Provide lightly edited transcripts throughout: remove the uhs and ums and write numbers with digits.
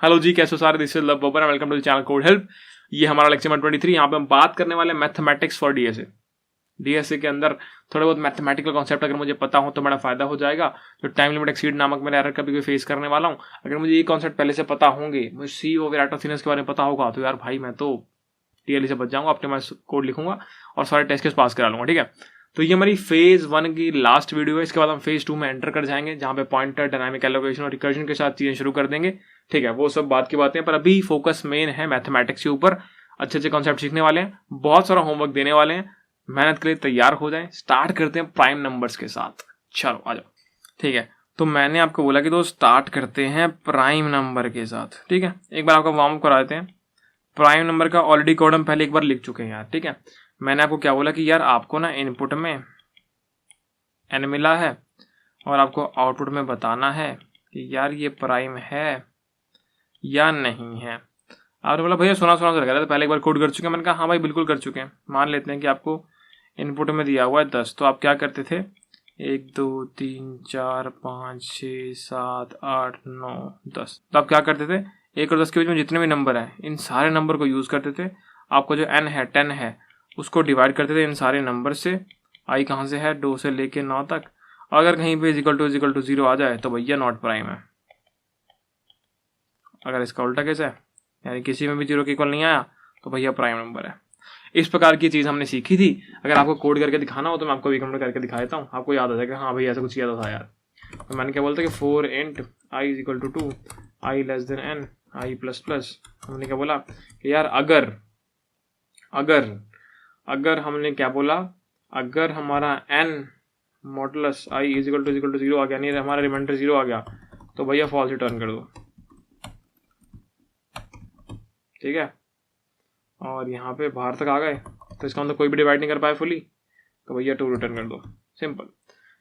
Hello जी, कैसे हो सारे? This is Love Babbar and welcome to the channel CodeHelp. ये हमारा लेक्चर नंबर 23। यहाँ पे हम बात करने वाले मैथमेटिक्स फॉर डीएसए। डीएसए के अंदर थोड़े बहुत मैथमेटिकल कॉन्सेप्ट अगर मुझे पता हो तो बड़ा फायदा हो जाएगा। जो टाइम लिमिट एक्सीड नामक मेरा एरर कभी फेस करने वाला हूँ, अगर मुझे ये कॉन्सेप्ट पहले से पता होंगे, मुझे सी ओ वेराटोसिनस के बारे में पता होगा, तो यार भाई मैं तो टीएलई से बच जाऊंगा। ऑप्टिमाइज कोड लिखूंगा और सारे टेस्ट केस पास करा लूंगा। ठीक है, तो ये हमारी फेज 1 की लास्ट वीडियो है। इसके बाद हम फेज 2 में एंटर कर जाएंगे, जहां पे पॉइंटर, डायनामिक एलोकेशन और रिकर्जन के साथ चीजें शुरू कर देंगे। ठीक है, वो सब बात की बातें, पर अभी फोकस मेन है मैथमेटिक्स के ऊपर। अच्छे अच्छे कॉन्सेप्ट सीखने वाले हैं, बहुत सारा होमवर्क देने वाले हैं। मेहनत के लिए तैयार हो जाएं। स्टार्ट करते हैं प्राइम नंबर्स के साथ। चलो आ जाओ। ठीक है, तो मैंने आपको बोला कि दोस्त स्टार्ट करते हैं प्राइम नंबर के साथ। ठीक है, एक बार आपको वार्म अप करा देते हैं। प्राइम नंबर का ऑलरेडी कोड हम पहले एक बार लिख चुके हैं यार। ठीक है, मैंने आपको क्या बोला कि यार आपको ना इनपुट में n मिला है और आपको आउटपुट में बताना है कि यार ये प्राइम है या नहीं है। आपने बोला भैया सुना सुना तो लग रहा था, पहले एक बार कोड कर चुके हैं। मैंने कहा हाँ भाई बिल्कुल कर चुके हैं। मान लेते हैं कि आपको इनपुट में दिया हुआ है 10, तो आप क्या करते थे? 1 2 3 4 5 6 7 8 9 10। तो आप क्या करते थे? 1 और 10 के बीच में जितने भी नंबर हैं, इन सारे नंबर को यूज करते थे। आपको जो n है 10 है, उसको डिवाइड करते थे इन सारे नंबर से। आई कहाँ से है? 2 से लेके 9 तक। अगर कहीं पे इजिकल टू 0 आ जाए तो भैया नॉट प्राइम है। अगर इसका उल्टा केस है, यानी किसी में भी 0 के इक्वल नहीं आया, तो भैया प्राइम नंबर है। इस प्रकार की चीज हमने सीखी थी। अगर आपको कोड करके दिखाना हो तो मैं आपको वीकमेंट करके दिखा देता हूँ, आपको याद आ जाएगा हाँ भाई ऐसा कुछ किया था यार। तो मैंने क्या बोलता कि 4 int i is equal to 2, i less than n, i plus plus. हमने क्या बोला कि यार अगर हमने क्या बोला, अगर हमारा n modulus i is equal to 0 आ गया, नहीं हमारा रिमाइंडर 0 आ गया, तो भैया फॉल्स रिटर्न कर दो। ठीक है, और यहाँ पे बाहर तक आ गए तो इसका मतलब कोई भी डिवाइड नहीं कर पाए फुली, तो भैया 2 रिटर्न कर दो। सिंपल।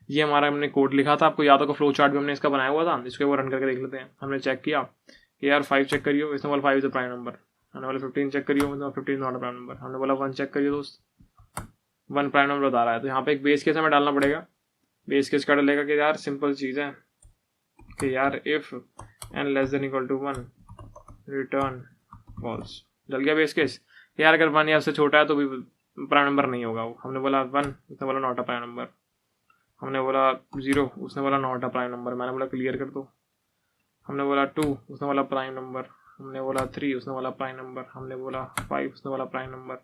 ये हमारा हमने कोड लिखा था, आपको याद होगा फ्लो चार्ट भी हमने इसका बनाया हुआ था। इसको वो रन करके देख लेते हैं। हमने चेक किया कि यार 5 चेक करियो, इसने बोला 5 इज अ प्राइम नंबर। हमने बोला 15 चेक करियो, मतलब 15 नॉट अ प्राइम नंबर। हमने बोला 1 चेक करियो दोस्त, 1 प्राइम नंबर बता रहा है। तो यहाँ पे एक बेस केस हमें डालना पड़ेगा। बेस केस का डालेगा कि यार सिंपल चीज है कि यार if n less than equal to 1 return false. डल गया बेस केस। यार अगर 1 या उससे छोटा है तो भी प्राइम नंबर नहीं होगा वो। हमने बोला 1, उसने बोला नॉट अ प्राइम नंबर। हमने बोला 0, उसने बोला नॉट अ प्राइम नंबर। मैंने बोला क्लियर कर दो। हमने बोला 2, उसने बोला प्राइम नंबर। हमने बोला 3, उसने बोला प्राइम नंबर। हमने बोला 5, उसने बोला प्राइम नंबर।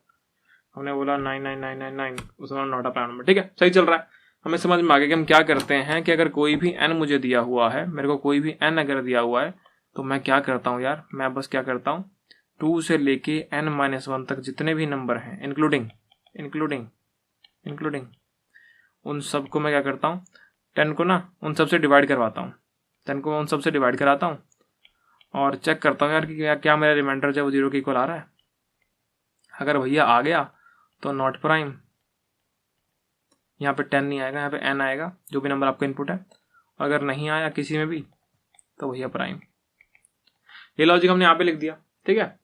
हमने बोला 99999, उसने बोला नॉट अ प्राइम नंबर। ठीक है, सही चल रहा है। हमें समझ में आ गया कि हम क्या करते हैं कि अगर कोई भी n मुझे दिया हुआ है, मेरे को कोई भी n अगर दिया हुआ है, तो मैं क्या करता हूँ यार, मैं बस क्या करता हूँ 2 से लेके n-1 तक जितने भी नंबर हैं, इंक्लूडिंग उन सबको मैं क्या करता हूँ, 10 को ना उन सबसे डिवाइड करवाता हूँ। 10 को उन सबसे डिवाइड कराता हूँ और चेक करता हूँ यार कि क्या मेरा रिमाइंडर जो 0 के इक्वल आ रहा है। अगर भैया आ गया तो नॉट प्राइम, यहाँ पे 10 नहीं आएगा, यहाँ पे n आएगा, जो भी नंबर आपका इनपुट है। अगर नहीं आया किसी में भी तो भैया प्राइम। ये लॉजिक हमने यहाँ पे लिख दिया। ठीक है,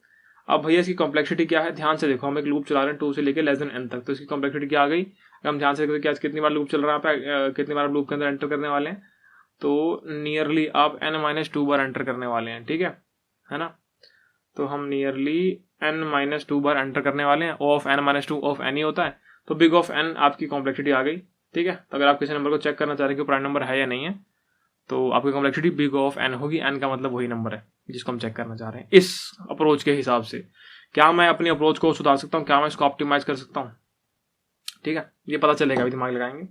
अब भैया इसकी कॉम्प्लेक्सिटी क्या है, ध्यान से देखो। हम एक लूप चला रहे हैं 2 से लेके लेस देन n तक, तो इसकी कॉम्प्लेक्सिटी क्या आ गई? हम ध्यान से देखो क्या कितनी बार लूप चल रहा है, कितनी बार लूप के अंदर एंटर करने वाले हैं, तो नियरली आप n-2 बार एंटर करने वाले हैं। ठीक है ना? तो हम नियरली n-2 बार एंटर करने वाले हैं। O of n-2 of n ही होता है, तो बिग ऑफ n आपकी कॉम्प्लेक्सिटी आ गई। ठीक है, तो अगर आप किसी नंबर को चेक करना चाह रहे हैं कि प्राइम नंबर है या नहीं है, तो आपकी कॉम्प्लेक्सिटी बिग ऑफ n होगी। n का मतलब वही नंबर है जिसको हम चेक करना चाह रहे हैं। इस अप्रोच के हिसाब से क्या मैं अपनी अप्रोच को सुधार सकता हूँ, क्या मैं इसको ऑप्टिमाइज कर सकता हूँ? ठीक है, ये पता चलेगा, अभी दिमाग लगाएंगे।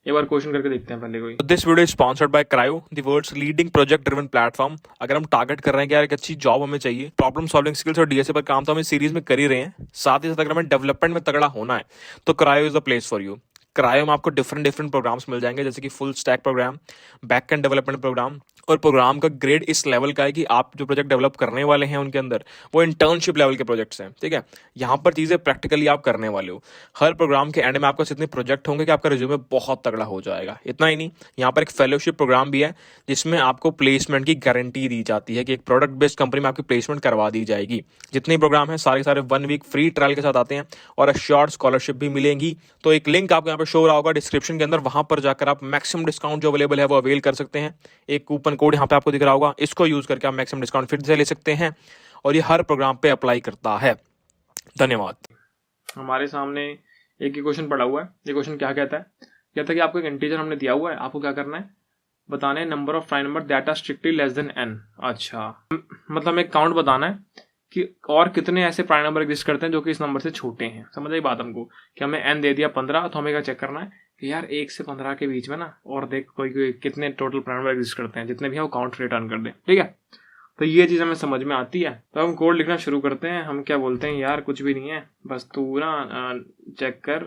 एक बार क्वेश्चन करके देखते हैं पहले कोई। This video sponsored by Crio, the world's leading project driven platform. अगर हम टारगेट कर रहे हैं कि यार एक अच्छी जॉब हमें चाहिए, प्रॉब्लम सॉल्विंग स्किल्स और डीएसए पर काम तो हम इस सीरीज में कर ही रहे हैं, साथ ही साथ अगर हमें डेवलपमेंट में तगड़ा होना है तो Crio is the place for you. Crio में आपको डिफरेंट प्रोग्राम्स मिल जाएंगे, जैसे कि full stack program, back end development program. और प्रोग्राम का ग्रेड इस लेवल का है कि आप जो प्रोजेक्ट डेवलप करने वाले हैं उनके अंदर वो इंटर्नशिप लेवल के प्रोजेक्ट्स हैं। ठीक है, यहाँ पर चीजें प्रैक्टिकली आप करने वाले हो। हर प्रोग्राम के एंड में आपके इतने प्रोजेक्ट होंगे कि आपका रिज्यूमे बहुत तगड़ा हो जाएगा। इतना ही नहीं, यहाँ पर एक फेलोशिप प्रोग्राम भी है जिसमें आपको प्लेसमेंट की गारंटी दी जाती है कि एक प्रोडक्ट बेस्ड कंपनी में आपकी प्लेसमेंट करवा दी जाएगी। जितने प्रोग्राम है सारे 1 वीक फ्री ट्रायल के साथ आते हैं और अश्योर्ड स्कॉलरशिप भी मिलेंगी। तो एक लिंक आपको यहाँ पे पे शो हो रहा होगा डिस्क्रिप्शन के अंदर, वहां पर जाकर आप मैक्सिमम डिस्काउंट जो अवेलेबल है वो अवेल कर सकते हैं। एक कूपन कोड यहाँ पे आपको दिख रहा होगा, इसको यूज करके आप मैक्सिमम डिस्काउंट फिर से ले सकते हैं और ये हर प्रोग्राम पे अप्लाई करता है। धन्यवाद। हमारे सामने एक ही क्वेश्चन पड़ा हुआ है। ये क्वेश्चन क्या कहता है? कहता है कि आपको एक इंटीजर हमने दिया हुआ है, आपको क्या करना है, बताना है number of prime number that are strictly less than n। अच्छा, मतलब हमें काउंट बताना है कि और कितने ऐसे प्राइम नंबर एग्जिस्ट करते हैं जो कि इस नंबर से छोटे हैं। समझ आई बात हमको? कि हमें n दे दिया 15, तो हमें क्या चेक करना है कि यार 1 से 15 के बीच में ना, और देख कोई कितने टोटल प्राइम नंबर एग्जिस्ट करते हैं, जितने भी हैं वो काउंट रिटर्न कर दे। ठीक है, तो ये चीज़ हमें समझ में आती है। तो हम कोड लिखना शुरू करते हैं। हम क्या बोलते हैं, यार कुछ भी नहीं है, बस तू ना चेक कर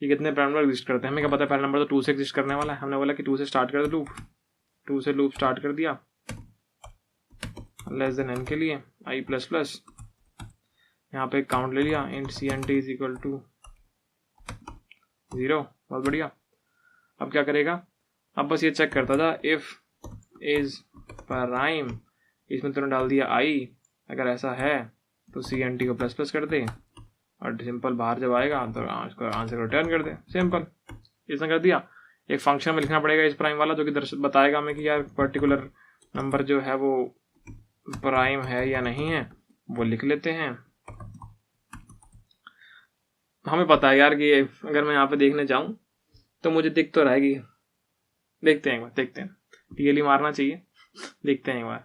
कि कितने प्राइम नंबर एग्जिस्ट करते हैं। हमें क्या पता है पहला नंबर तो 2 से एग्जिस्ट करने वाला है। हमने बोला कि 2 से स्टार्ट कर दे लूप, 2 से लूप स्टार्ट कर दिया लेस देन n के लिए i प्लस प्लस, यहाँ पे काउंट ले लिया int cnt is equal to 0। बहुत बढ़िया। अब क्या करेगा, अब बस ये चेक करता था इफ इज प्राइम, इसमें तुरंत डाल दिया i, अगर ऐसा है तो cnt को प्लस प्लस कर दे और सिंपल बाहर जब आएगा तो इसको आंसर रिटर्न कर दे। सिंपल, इसने कर दिया। एक फंक्शन में लिखना पड़ेगा इस प्राइम वाला, जो कि बताएगा हमें कि यार पर्टिकुलर नंबर जो है वो प्राइम है या नहीं है, वो लिख लेते हैं। हमें पता है यार कि अगर मैं यहाँ पे देखने जाऊं तो मुझे दिख तो रहेगी। देखते हैं एक बार, देखते हैं, टीएलई मारना चाहिए, देखते हैं एक बार।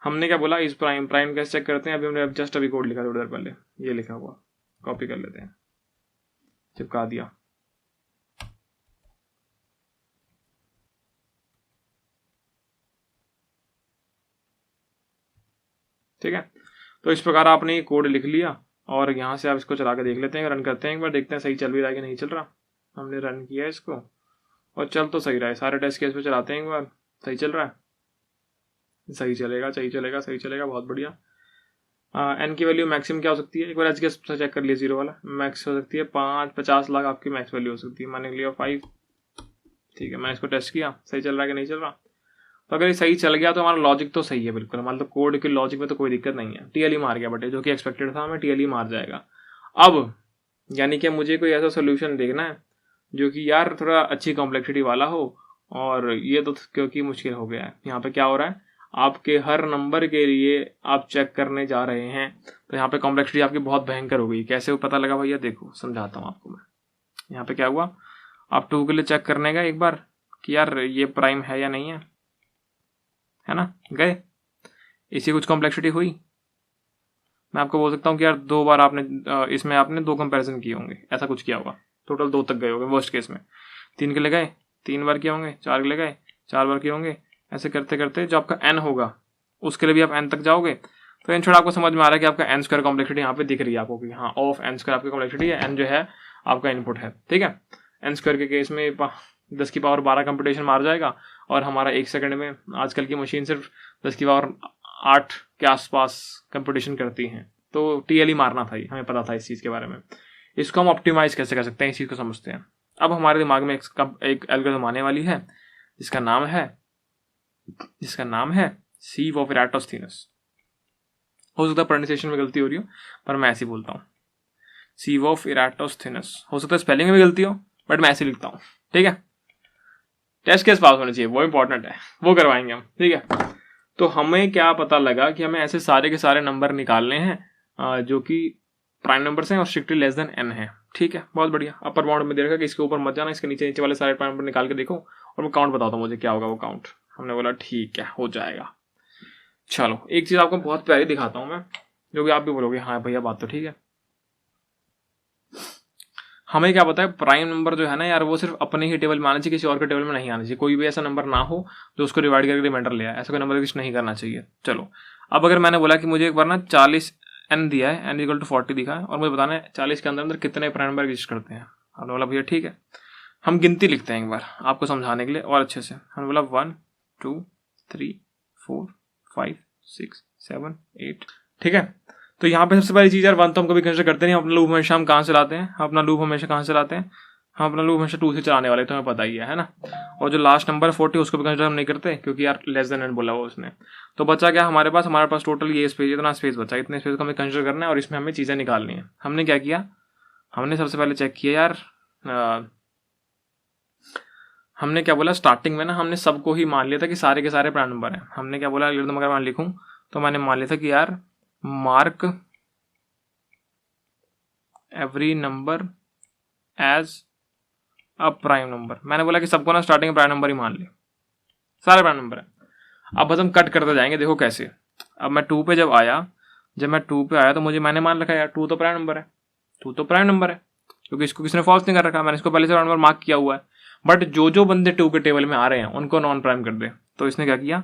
हमने क्या बोला, इस प्राइम कैसे चेक करते हैं। अभी हमने जस्ट अभी कोड लिखा थोड़ी देर पहले, ये लिखा हुआ, कॉपी कर लेते हैं, चिपका दिया। ठीक है, तो इस प्रकार आपने ये कोड लिख लिया और यहाँ से आप इसको चला के देख लेते हैं, रन करते हैं एक बार, देखते हैं सही चल भी रहा है कि नहीं चल रहा। हमने रन किया इसको और चल तो सही रहा है। सारे टेस्ट केस पे चलाते हैं एक बार, सही चल रहा है, सही चलेगा, सही चलेगा, सही चलेगा, बहुत बढ़िया। एन की वैल्यू मैक्सिमम क्या हो सकती है, एक बार एच केस चेक कर लिए, 0 वाला मैक्स हो सकती है 50 लाख आपकी मैक्स वैल्यू हो सकती है। मान लिया 5। ठीक है, मैं इसको टेस्ट किया, सही चल रहा है कि नहीं चल रहा। तो अगर ये सही चल गया तो हमारा लॉजिक तो सही है बिल्कुल, मतलब कोड के लॉजिक में तो कोई दिक्कत नहीं है। टीएलई मार गया बटे, जो कि एक्सपेक्टेड था, हमें टीएलई मार जाएगा। अब यानी कि मुझे कोई ऐसा सोल्यूशन देखना है जो कि यार थोड़ा अच्छी कॉम्प्लेक्सिटी वाला हो, और ये तो क्योंकि मुश्किल हो गया है। यहाँ पे क्या हो रहा है, आपके हर नंबर के लिए आप चेक करने जा रहे हैं, तो यहाँ पे कॉम्प्लेक्सिटी आपकी बहुत भयंकर हो गई। कैसे वो पता लगा भैया, देखो समझाता हूँ आपको मैं। यहाँ पे क्या हुआ, आप 2 के लिए चेक करने का एक बार कि यार ये प्राइम है या नहीं है ना, गए, इसी कुछ कॉम्प्लेक्सिटी हुई। मैं आपको बोल सकता हूँ कि यार 2 बार आपने इसमें आपने 2 कंपैरिजन किए होंगे, ऐसा कुछ किया होगा, टोटल 2 तक गए होंगे वर्स्ट केस में। 3 के लिए गए, 3 बार किए होंगे, 4 के लिए गए, 4 बार किए होंगे। ऐसे करते करते जो आपका n होगा उसके लिए भी आप n तक जाओगे। तो इन छोड़ा आपको समझ में आ रहा है कि आपका n स्क्वायर कॉम्प्लेक्सिटी यहाँ पे दिख रही है आपको कि हाँ ऑफ n स्क्वायर आपकी कॉम्प्लेक्सिटी है, n जो है आपका इनपुट है। ठीक है, n स्क्वायर के केस में 10 की पावर 12 कंप्यूटेशन मार जाएगा, और हमारा 1 सेकंड में आजकल की मशीन सिर्फ 10 की पावर 8 के आसपास कंप्यूटेशन करती हैं। तो टीएलई मारना था, हमें पता था इस चीज़ के बारे में। इसको हम ऑप्टिमाइज कैसे कर सकते हैं, इस चीज़ को समझते हैं। अब हमारे दिमाग में एक एल्गोरिथम आने वाली है जिसका नाम है सीव ऑफ इराटोस्थेनस। हो सकता है प्रोनाउंसिएशन में गलती हो रही हो, पर मैं ऐसे बोलता हूँ, सीव ऑफ इराटोस्थेनस। हो सकता है स्पेलिंग में भी गलती हो, बट मैं ऐसे लिखता हूँ। ठीक है, टेस्ट केस पास होने चाहिए, वो इंपॉर्टेंट है, वो करवाएंगे हम। ठीक है, तो हमें क्या पता लगा कि हमें ऐसे सारे के सारे नंबर निकालने हैं जो कि प्राइम नंबर्स हैं और स्ट्रिक्टली लेस देन n है। ठीक है, बहुत बढ़िया। अपर बाउंड में दे रखा कि इसके ऊपर मत जाना, इसके नीचे नीचे वाले सारे प्राइम नंबर निकाल के देखो और मैं काउंट बताता हूँ मुझे क्या होगा वो काउंट। हमने बोला ठीक है, हो जाएगा। चलो एक चीज आपको बहुत प्यारी दिखाता हूँ मैं, जो कि आप भी बोलोगे हाँ भैया बात तो ठीक है। हमें क्या पता है, प्राइम नंबर जो है ना यार, वो सिर्फ अपने ही टेबल में आना चाहिए, किसी और के टेबल में नहीं आना चाहिए। कोई भी ऐसा नंबर ना हो जो उसको डिवाइड करके रिमाइंडर ले आए, ऐसा कोई नंबर एग्जिस्ट नहीं करना चाहिए। चलो अब अगर मैंने बोला कि मुझे एक बार ना 40 n दिया है, n इक्वल टू 40 दिखा है, और मुझे बताना है 40 के अंदर कितने प्राइम नंबर एग्जिस्ट करते हैं। हमने बोला भैया ठीक है, हम गिनती लिखते हैं एक बार आपको समझाने के लिए और अच्छे से। हमने बोला 1 2 3 4 5 6 7 8। ठीक है, तो यहाँ पे सबसे पहली चीज यार 1 तो हम कभी कंसिडर करते नहीं। अपना लूप हमेशा हम कहाँ से लाते हैं, अपना लूप हमेशा कहाँ से लाते हैं, हम अपना लूप हमेशा 2 से चलाने वाले, तो हमें पता ही है ना। और जो लास्ट नंबर 40 उसको भी कंसिडर हम नहीं करते, क्योंकि यार लेस देन n बोला हुआ उसने। तो बचा क्या हमारे पास टोटल ये स्पेस, इतना स्पेस बचा, इतने स्पेस को हमें कंसिडर करना है और इसमें हमें चीज़ें निकालनी है। हमने क्या किया, हमने सबसे पहले चेक किया यार हमने क्या बोला स्टार्टिंग में ना, हमने सबको ही मान लिया था कि सारे के सारे प्राइम नंबर हैं। हमने क्या बोला, अगर मैं लिखूं तो मैंने मान लिया था कि यार mark every number as a prime number. मैंने बोला कि सबको ना स्टार्टिंग में प्राइम नंबर ही मान ले, सारे प्राइम नंबर है। अब बस हम कट करते जाएंगे, देखो कैसे। अब मैं 2 पे जब मैं 2 पे आया तो मैंने मान रखा यार 2 तो प्राइम नंबर है, 2 तो प्राइम नंबर है, क्योंकि इसको किसी ने फॉल्स नहीं कर रखा, मैंने इसको पहले से प्राइम नंबर मार्क किया हुआ है। बट जो बंदे 2 के टेबल में आ रहे हैं उनको नॉन प्राइम कर दे। तो इसने क्या किया,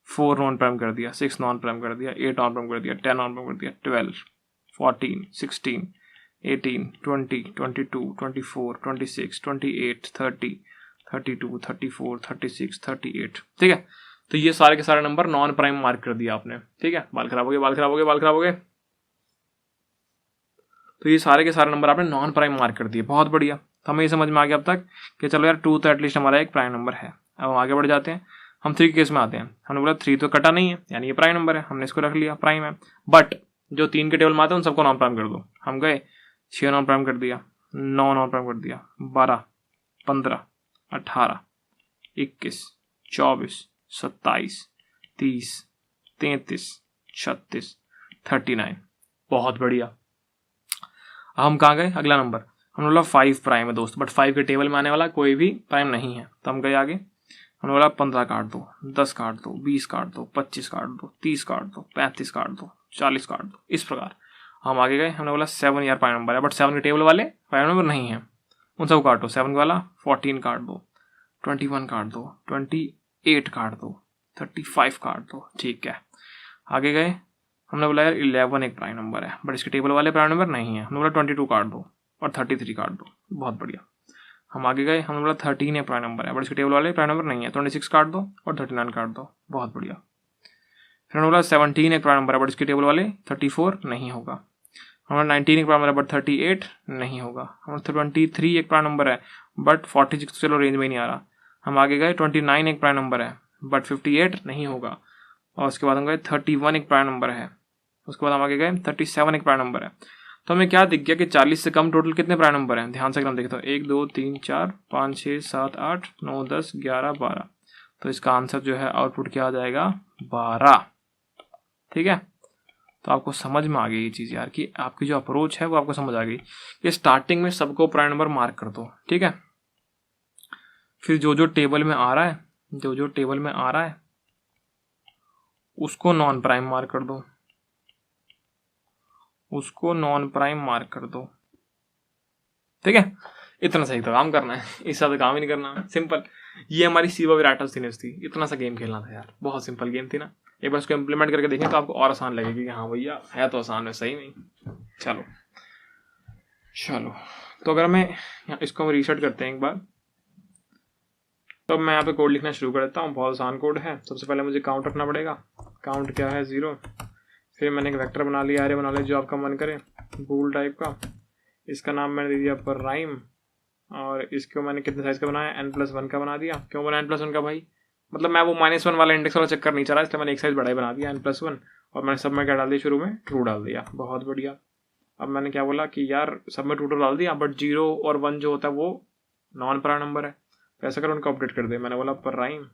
4 नॉन प्राइम कर दिया, 6 नॉन प्राइम कर दिया, 8 नॉन प्राइम कर दिया, 10 नॉन प्राइम कर दिया, 12, 14, 16, 18, 20, 22, 24, 26, 28, 30, 32, 34, 36, 38। ठीक है, तो ये सारे के सारे नंबर नॉन प्राइम मार्क कर दिया आपने। ठीक है, बाल खराब हो गए, बाल खराब हो गए, बाल खराब हो गए। तो ये सारे के सारे नंबर आपने नॉन प्राइम मार्क कर दिए, बहुत बढ़िया। तो हमें ये समझ में आ गया अब तक कि चलो यार 2 तो एटलीस्ट हमारा एक प्राइम नंबर है। अब हम आगे बढ़ जाते हैं, हम 3 के केस में आते हैं। हमने बोला 3 तो कटा नहीं है, यानी ये प्राइम नंबर है, हमने इसको रख लिया प्राइम है। बट जो 3 के टेबल में आते हैं उन सबको नॉन प्राइम कर दो। हम गए 6 नॉन प्राइम कर दिया, 9 नॉन प्राइम कर दिया, 12, 15, 18, 21, 24, 27, 30, 33, 36, 39। बहुत बढ़िया। अब हम कहाँ गए, अगला नंबर हमने बोला 5 प्राइम है दोस्त, बट 5 के टेबल में आने वाला कोई भी प्राइम नहीं है। तो हम गए आगे, हमने बोला 15 काट दो, 10 काट दो, 20 काट दो, 25 काट दो, 30 काट दो, 35 काट दो, 40 काट दो। इस प्रकार हम आगे गए, हमने बोला 7 यार प्राइम नंबर है, बट 7 के टेबल वाले प्राइम नंबर नहीं है, उन सब काटो। 7 वाला 14 काट दो, 21 काट दो, 28 काट दो, 35 काट दो। ठीक है, आगे गए, हमने बोला यार 11 एक प्राइम नंबर है, बट इसके टेबल वाले प्राइम नंबर नहीं है। हमने बोला 22 काट दो और 33 काट दो। बहुत बढ़िया। हम आगे गए, हमने बोला 13 एक प्राइम नंबर है, बट इसके टेबल वाले प्राइम नंबर नहीं है। 26 काट दो और 39 काट दो। बहुत बढ़िया। फिर हमने बोला 17 एक प्राइम नंबर है, बट इसके टेबल वाले 34 नहीं होगा। हमारा 19 एक प्राइम नंबर है, बट 38 नहीं होगा। हमारा 23 एक प्राइम नंबर है, बट 46 चलो रेंज में ही नहीं आ रहा। हम आगे गए 29 एक प्राइम नंबर है, बट 58 नहीं होगा। और उसके बाद हम गए 31 एक प्राइम नंबर है। उसके बाद हम आगे गए 37 एक प्राइम नंबर है। तो हमें क्या दिख गया कि 40 से कम टोटल कितने प्राइम नंबर हैं। ध्यान से अगर हम देखते हैं 1 2 3 4 5 6 7 8 9 10 11 12। तो इसका आंसर जो है आउटपुट क्या आ जाएगा, 12। ठीक है, तो आपको समझ में आ गई ये चीज़ यार, कि आपकी जो अप्रोच है वो आपको समझ आ गई कि स्टार्टिंग में सबको प्राइम नंबर मार्क कर दो। ठीक है, फिर जो टेबल में आ रहा है, जो टेबल में आ रहा है उसको नॉन प्राइम मार्क कर दो, उसको नॉन प्राइम मार्क कर दो। ठीक है, इतना सही तो काम करना है, इससे ज्यादा काम ही नहीं करना। सिंपल, ये हमारी सीवा विराटा सीरीज थी। इतना सा गेम खेलना था यार, बहुत सिंपल गेम थी ना। एक बार इसको इम्प्लीमेंट करके देखें तो आपको और आसान लगेगी कि हाँ भैया है तो आसान है सही में। चलो चलो, तो अगर मैं इसको हम रीसेट करते हैं एक बार, तो मैं यहाँ पे कोड लिखना शुरू कर देता हूँ। बहुत आसान कोड है। सबसे पहले मुझे काउंट रखना पड़ेगा। काउंट क्या है, 0। फिर मैंने एक वेक्टर बना लिया, एरे बना लिया जो आपका मन करे, बूल टाइप का। इसका नाम मैंने दे दिया प्राइम, और इसको मैंने कितने साइज का बनाया, n+1 का बना दिया। क्यों बना n+1 का भाई, मतलब मैं वो -1 वाला इंडेक्स वाला चक्कर नहीं चला, इसलिए मैंने एक साइज बड़ा ही बना दिया n+1। और मैंने सब में क्या डाल दिया, शुरू में ट्रू डाल दिया। बहुत बढ़िया। अब मैंने क्या बोला कि यार सब में ट्रू डाल दिया, बट 0 और 1 जो होता है वो नॉन प्राइम नंबर है, तो ऐसा करो उनको अपडेट कर दे। मैंने बोला prime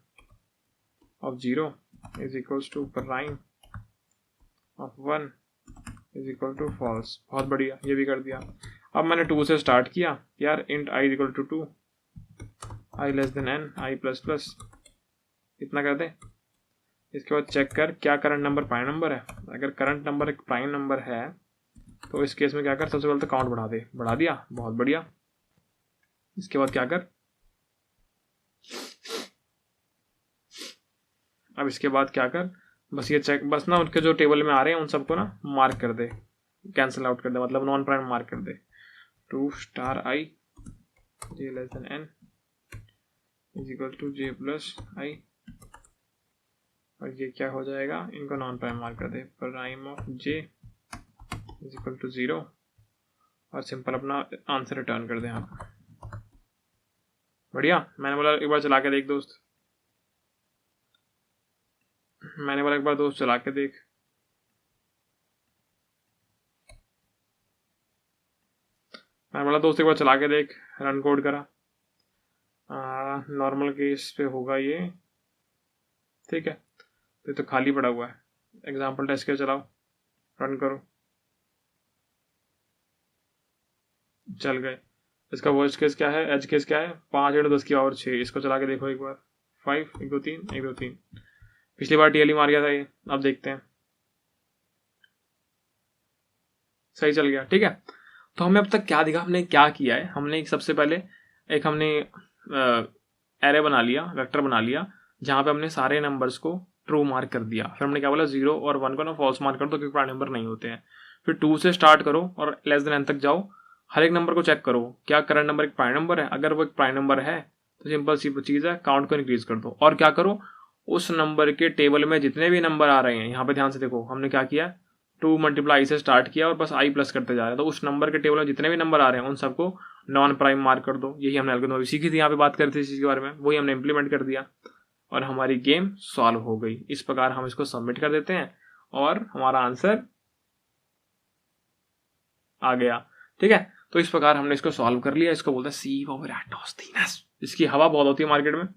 of 0 is equals to prime of 1 is equal to false. बहुत बढ़िया, ये भी कर दिया। अब मैंने 2 से स्टार्ट किया यार, int i equal to 2, i less than n, i++, इतना कर दे। इसके बाद चेक कर क्या करंट नंबर प्राइम नंबर है। अगर करंट नंबर एक प्राइम नंबर है तो इस केस में क्या कर, सबसे पहले तो काउंट बढ़ा दे। बढ़ा दिया, बहुत बढ़िया। इसके बाद क्या कर, अब इसके बाद क्या कर, बस ये चेक, बस ना उनके जो टेबल में आ रहे हैं उन सबको ना मार्क कर दे, कैंसिल आउट कर दे, मतलब नॉन प्राइम मार्क कर दे। 2 star i j less than n is equal to j plus i, और ये क्या हो जाएगा, इनको नॉन प्राइम मार्क कर दे। Prime of j is equal to 0, और सिंपल अपना आंसर रिटर्न कर दे यहाँ। बढ़िया। मैंने बोला एक बार चला के देख दोस्त, मैंने बोला एक बार दोस्त चला के देख। मैंने बोला दोस्त एक बार चला के देख, रन कोड करा। नॉर्मल केस पे होगा ये, ठीक है। तो खाली पड़ा हुआ है। एग्जाम्पल टेस्ट के चलाओ, रन करो, चल गए। इसका वर्स्ट केस क्या है, एज केस क्या है, 5 8 10 की और 6। इसको चला के देखो एक बार, 5 1 2 3 1 2 3। पिछली बार टीएलई मार गया था ये, अब देखते हैं। सही चल गया, ठीक है। तो हमें अब तक क्या दिखा, हमने क्या किया है। हमने सबसे पहले एक हमने एरे बना लिया, वेक्टर बना लिया, जहाँ पे हमने सारे नंबर्स को ट्रू मार्क कर दिया। फिर हमने क्या बोला, 0 और 1 को ना फॉल्स मार्क कर दो क्योंकि प्राइम नंबर नहीं होते हैं। फिर 2 से स्टार्ट करो और लेस देन n तक जाओ। हर एक नंबर को चेक करो, क्या करंट नंबर एक प्राइम नंबर है। अगर वो एक प्राइम नंबर है तो सिंपल सी चीज़ है, काउंट को इंक्रीज कर दो। और क्या करो, उस नंबर के टेबल में जितने भी नंबर आ रहे हैं, यहाँ पे ध्यान से देखो, हमने क्या किया, 2 मल्टीप्लाई से स्टार्ट किया और बस i प्लस करते जा रहे हैं। तो उस नंबर के टेबल में जितने भी नंबर आ रहे हैं उन सबको नॉन प्राइम मार्क कर दो। यही हमने एल्गोरिथम अभी सीखी थी, यहाँ पे बात करते थे इस चीज़ के बारे में, वही हमने इंप्लीमेंट कर दिया और हमारी गेम सॉल्व हो गई। इस प्रकार हम इसको सबमिट कर देते हैं और हमारा आंसर आ गया, ठीक है। तो इस प्रकार हमने इसको सॉल्व कर लिया। इसको बोलते हैं सी पावर एटोस्थीनस। इसकी हवा बहुत होती है मार्केट में,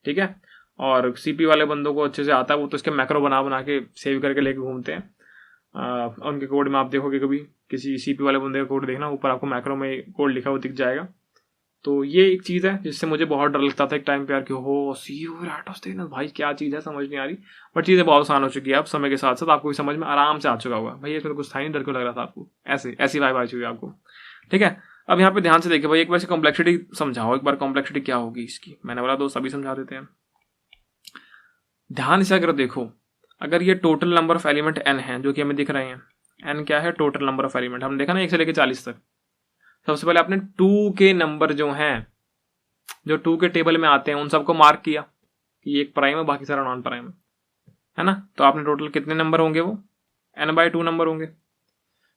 ठीक है। और सीपी वाले बंदों को अच्छे से आता है, वो तो इसके मैक्रो बना बना के सेव करके लेके घूमते हैं। उनके कोड में आप देखोगे, कभी किसी सीपी वाले बंदे का कोड देखना, ऊपर आपको मैक्रो में कोड लिखा हुआ दिख जाएगा। तो ये एक चीज़ है जिससे मुझे बहुत डर लगता था एक टाइम पे यार, कि हो सी पावर एटोस्थीनस भाई क्या चीज़ है, समझ नहीं आ रही। बट चीज़ें बहुत आसान हो चुकी है अब समय के साथ साथ, आपको भी समझ में आराम से आ चुका होगा। भाई इसमें तो कुछ था नहीं, डर क्यों लग रहा था आपको, ऐसी वाइब आ चुकी है आपको, ठीक है। अब यहाँ पे ध्यान से देखिए भाई, एक बार कॉम्प्लेक्सिटी समझाओ, एक बार कॉम्प्लेक्सिटी क्या होगी इसकी। मैंने बोला दोस्त अभी समझा देते हैं। ध्यान से अगर देखो, अगर ये total number of element n है जो कि हमें दिख रहे हैं, n क्या है, टोटल नंबर ऑफ एलिमेंट। हमने देखा ना 1 से लेकर 40 तक। सबसे पहले आपने 2 के नंबर जो हैं, जो 2 के टेबल में आते हैं, उन सबको मार्क किया कि एक प्राइम है बाकी सारा नॉन प्राइम है ना। तो आपने टोटल कितने नंबर होंगे, वो n/2 नंबर होंगे।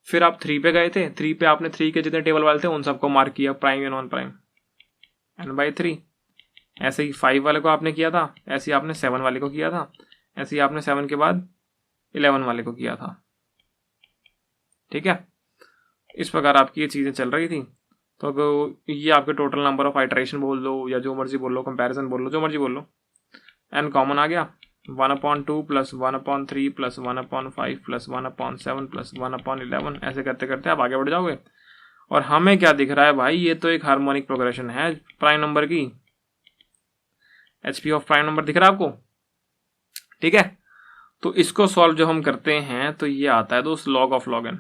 फिर आप 3 पे गए थे, 3 पे आपने 3 के जितने टेबल वाले थे उन सबको मार्क किया, प्राइम या नॉन प्राइम, n/3। ऐसे ही 5 वाले को आपने किया था, ऐसे ही आपने 7 वाले को किया था, ऐसे ही आपने 7 के बाद 11 वाले को किया था, ठीक है। इस प्रकार आपकी ये चीज़ें चल रही थी। तो ये आपके टोटल नंबर ऑफ आइटरेशन बोल लो या जो मर्जी बोल लो, कंपैरिजन बोल लो, जो मर्जी बोल लो। n कॉमन आ गया, 1/2 प्लस 1/3 प्लस 1/5 प्लस 1/7 प्लस 1/11, ऐसे करते करते आप आगे बढ़ जाओगे। और हमें क्या दिख रहा है भाई, ये तो एक हार्मोनिक प्रोग्रेशन है प्राइम नंबर की। HP ऑफ प्राइम नंबर दिख रहा है आपको, ठीक है। तो इसको सॉल्व जो हम करते हैं तो ये आता है दोस्त log ऑफ log n,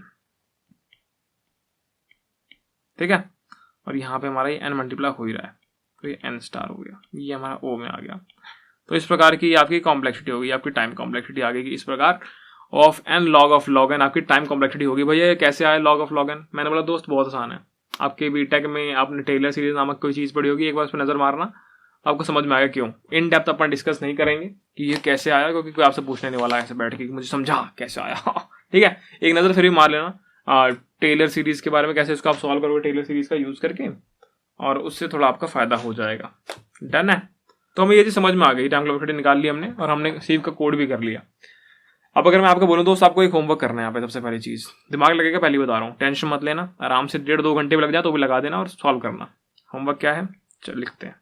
ठीक है। और यहाँ पे हमारा ये n मल्टीप्लाई हो ही रहा है, तो ये n स्टार हो गया, ये हमारा O में आ गया। तो इस प्रकार की आपकी कॉम्प्लेक्सिटी होगी, आपकी टाइम कॉम्प्लेक्सिटी आ गई। इस प्रकार of n log of log n आपकी टाइम कॉम्प्लेक्सिटी होगी। भैया ये कैसे आया log ऑफ log n? मैंने बोला दोस्त बहुत आसान है। आपके बीटेक में आपने टेलर सीरीज नामक कोई चीज़ पढ़ी होगी, एक बार उस पर नजर मारना, आपको समझ में आएगा क्यों। इन डेप्थ अपन डिस्कस नहीं करेंगे कि ये कैसे आया, क्योंकि कोई आपसे पूछने नहीं वाला है ऐसे बैठ के कि मुझे समझा कैसे आया ठीक है। एक नज़र फिर भी मार लेना टेलर सीरीज के बारे में, कैसे इसको आप सॉल्व करोगे टेलर सीरीज का यूज करके, और उससे थोड़ा आपका फायदा हो जाएगा। डन है। तो हमें ये चीज समझ में आ गई, टाइम कॉम्प्लेक्सिटी निकाल ली हमने और हमने सीव का कोड भी कर लिया। अब अगर मैं आपको बोलूं दोस्त, आपको एक होमवर्क करना है यहाँ पे। सबसे पहली चीज, दिमाग लगेगा, पहले बता रहा हूँ, टेंशन मत लेना, आराम से 1.5-2 घंटे भी लग जाए तो भी लगा देना और सॉल्व करना। होमवर्क क्या है, चल लिखते हैं।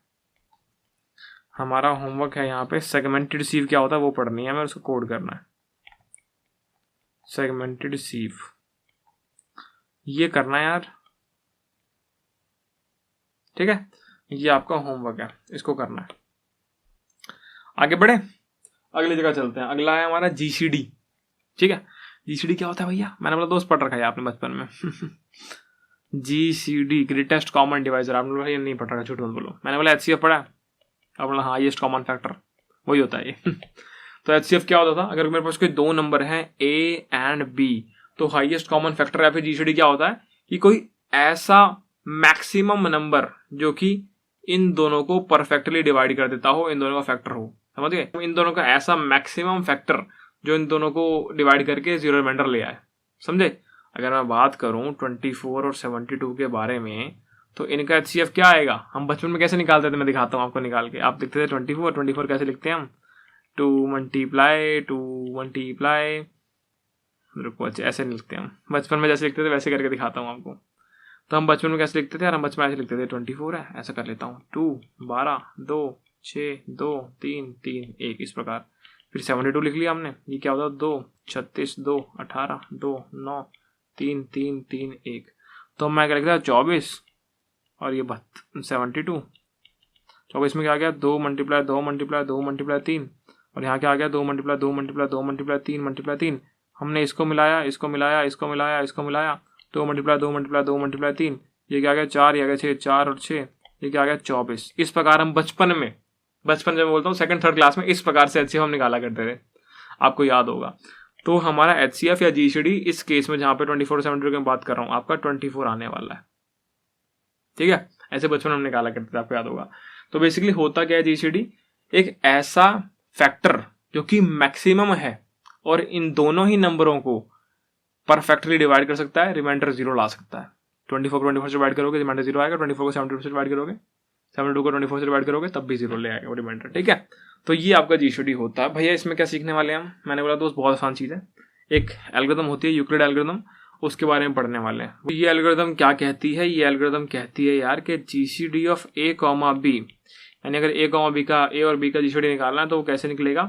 हमारा होमवर्क है यहाँ पे सेगमेंटेड सीव क्या होता है वो पढ़नी है, हमें उसको कोड करना है। सेगमेंटेड सीव ये करना है यार, ठीक है। ये आपका होमवर्क है, इसको करना है। आगे बढ़े, अगली जगह चलते हैं। अगला है हमारा GCD, ठीक है। GCD क्या होता है भैया? मैंने बोला दोस्त पढ़ रखा है आपने बचपन में GCD ग्रेटेस्ट कॉमन डिवाइजर, आपने बोला ये नहीं पढ़ रखा, झूठ मत बोलो। मैंने बोला HCF पढ़ा, आपने बोला हाईएस्ट कॉमन फैक्टर, वही होता है ये तो HCF क्या होता था? अगर मेरे पास कोई 2 नंबर हैं A एंड B, तो हाईएस्ट कॉमन फैक्टर या फिर GCD क्या होता है कि कोई ऐसा मैक्सिमम नंबर जो कि इन दोनों को परफेक्टली डिवाइड कर देता हो, इन दोनों का फैक्टर हो, समझ गए? इन दोनों का ऐसा मैक्सिमम फैक्टर जो इन दोनों को डिवाइड करके जीरो रिमाइंडर ले आए, समझे? अगर मैं बात करूं 24 और 72 के बारे में, तो इनका HCF क्या आएगा? हम बचपन में कैसे निकालते थे, मैं दिखाता हूं आपको निकाल के। आप देखते थे 24 कैसे लिखते हैं हम, 2 मल्टीप्लाई, रुको, अच्छा ऐसे लिखते हैं हम, बचपन में जैसे लिखते थे वैसे करके दिखाता हूँ आपको। तो हम बचपन में कैसे लिखते थे यार, हम बचपन में ऐसे लिखते थे 24 है, ऐसा कर लेता हूँ 2 12 2 6 2 3 3 1 इस प्रकार। फिर 72 लिख लिया हमने, ये क्या होता 2 36 2 18 2 9 3 3 3 1। तो मैं क्या लिखता 24 और ये 72। 24 में क्या आ गया 2 मल्टीप्लाई 2 मल्टीप्लाई 2 मल्टीप्लाई 3, और यहाँ क्या आ गया 2 मल्टीप्लाई 2 मल्टीप्लाई 2 मल्टीप्लाई 3 मल्टीप्लाई 3। हमने इसको मिलाया, इसको मिलाया, इसको मिलाया, इसको मिलाया, 2 मल्टीप्लाई 2 मल्टीप्लाई 2 मल्टीप्लाई 3, ये क्या आ गया 4, ये आ गया 6, 4 और 6, ये क्या आ गया 24। इस प्रकार हम बचपन जब मैं बोलता हूँ सेकंड थर्ड क्लास में, इस प्रकार से एचसीएफ हम निकाला करते थे, आपको याद होगा। तो हमारा एचसीएफ या जीसीडी इस केस में जहाँ पे 24 72 की बात कर रहा हूँ, आपका 24 आने वाला है, ठीक है। ऐसे बचपन में हम निकाला करते थे, आपको याद होगा। तो बेसिकली होता क्या है, जीसीडी एक ऐसा फैक्टर जो कि मैक्सिमम है और इन दोनों ही नंबरों को परफेक्टली डिवाइड कर सकता है, रिमाइंडर 0 ला सकता है। 24 को 24 से डिवाइड करोगे रिमाइंडर 0 आएगा, 24 को 72 से डिवाइड करोगे, 72 को 24 से डिवाइड करोगे तब भी 0 ले आएगा वो रिमाइंडर, ठीक है। तो ये आपका जीसीडी होता है। भैया इसमें क्या सीखने वाले हैं हम, मैंने बोला दोस्त बहुत आसान चीज़ है, एक एल्गोरिथम होती है यूक्लिड एल्गोरिथम, उसके बारे में पढ़ने वाले हैं। ये एल्गोरिथम क्या कहती है, ये एल्गोरिथम कहती है यार कि GCD of A comma B, यानी अगर ए कॉमा बी का, ए और बी का जीसीडी निकालना है तो वो कैसे निकलेगा,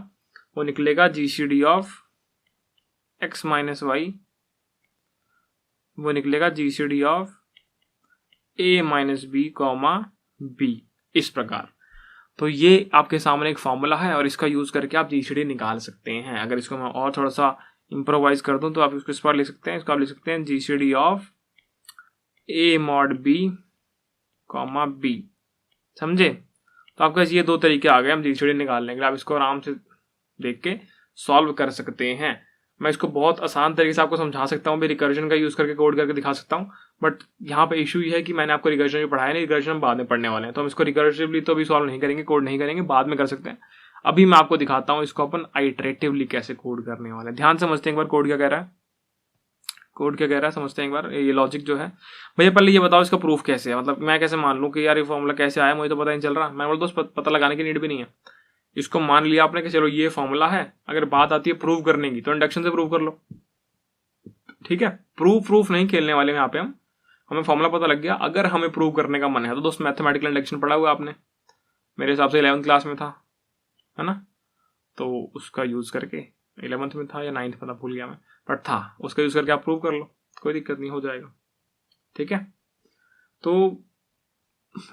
वो निकलेगा GCD of X minus Y, वो निकलेगा GCD of A minus B comma B, इस प्रकार। तो ये आपके सामने एक फॉर्मूला है और इसका यूज करके आप जीसीडी निकाल सकते हैं। अगर इसको मैं और थोड़ा सा इम्प्रोवाइज कर दूं तो आप इसको इस बार लिख सकते हैं, इसको आप लिख सकते हैं GCD of A mod B comma B, समझे। तो आपके पास ये दो तरीके आ गए हम जीसीडी निकालने के लिए, आप इसको आराम से देख के सॉल्व कर सकते हैं। मैं इसको बहुत आसान तरीके से आपको समझा सकता हूँ, भी रिकर्जन का यूज करके कोड करके दिखा सकता हूँ, बट यहाँ पे इशू ये है कि मैंने आपको रिकर्जन भी पढ़ाया नहीं, रिकर्जन हम बाद में पढ़ने वाले हैं, तो हम इसको रिकर्सिवली तो अभी सॉल्व नहीं करेंगे, कोड नहीं करेंगे, बाद में कर सकते हैं। अभी मैं आपको दिखाता हूँ इसको अपन आइटरेटिवली कैसे कोड करने वाले हैं। ध्यान से समझते हैं एक बार कोड क्या कह रहा है, कोड क्या कह रहा है समझते हैं एक बार, ये लॉजिक जो है। भैया पहले ये बताओ इसका प्रूफ कैसे है, मतलब मैं कैसे मान लूँ कि यार ये फॉर्मूला कैसे आया, मुझे तो पता नहीं चल रहा। मैं बोलता हूँ पता लगाने की नीड भी नहीं है, इसको मान लिया आपने कि चलो ये फॉर्मूला है, अगर बात आती है प्रूव करने की तो इंडक्शन से प्रूव कर लो, ठीक है। प्रूफ नहीं खेलने वाले यहाँ पे हम, हमें फॉर्मूला पता लग गया, अगर हमें प्रूव करने का मन है तो दोस्त मैथमेटिकल इंडक्शन पढ़ा हुआ आपने, मेरे हिसाब से 11th क्लास में था, है ना, तो उसका यूज करके 11th में था या 9th में था, भूल गया मैं, बट था, उसका यूज करके आप प्रूव कर लो, कोई दिक्कत नहीं, हो जाएगा, ठीक है। तो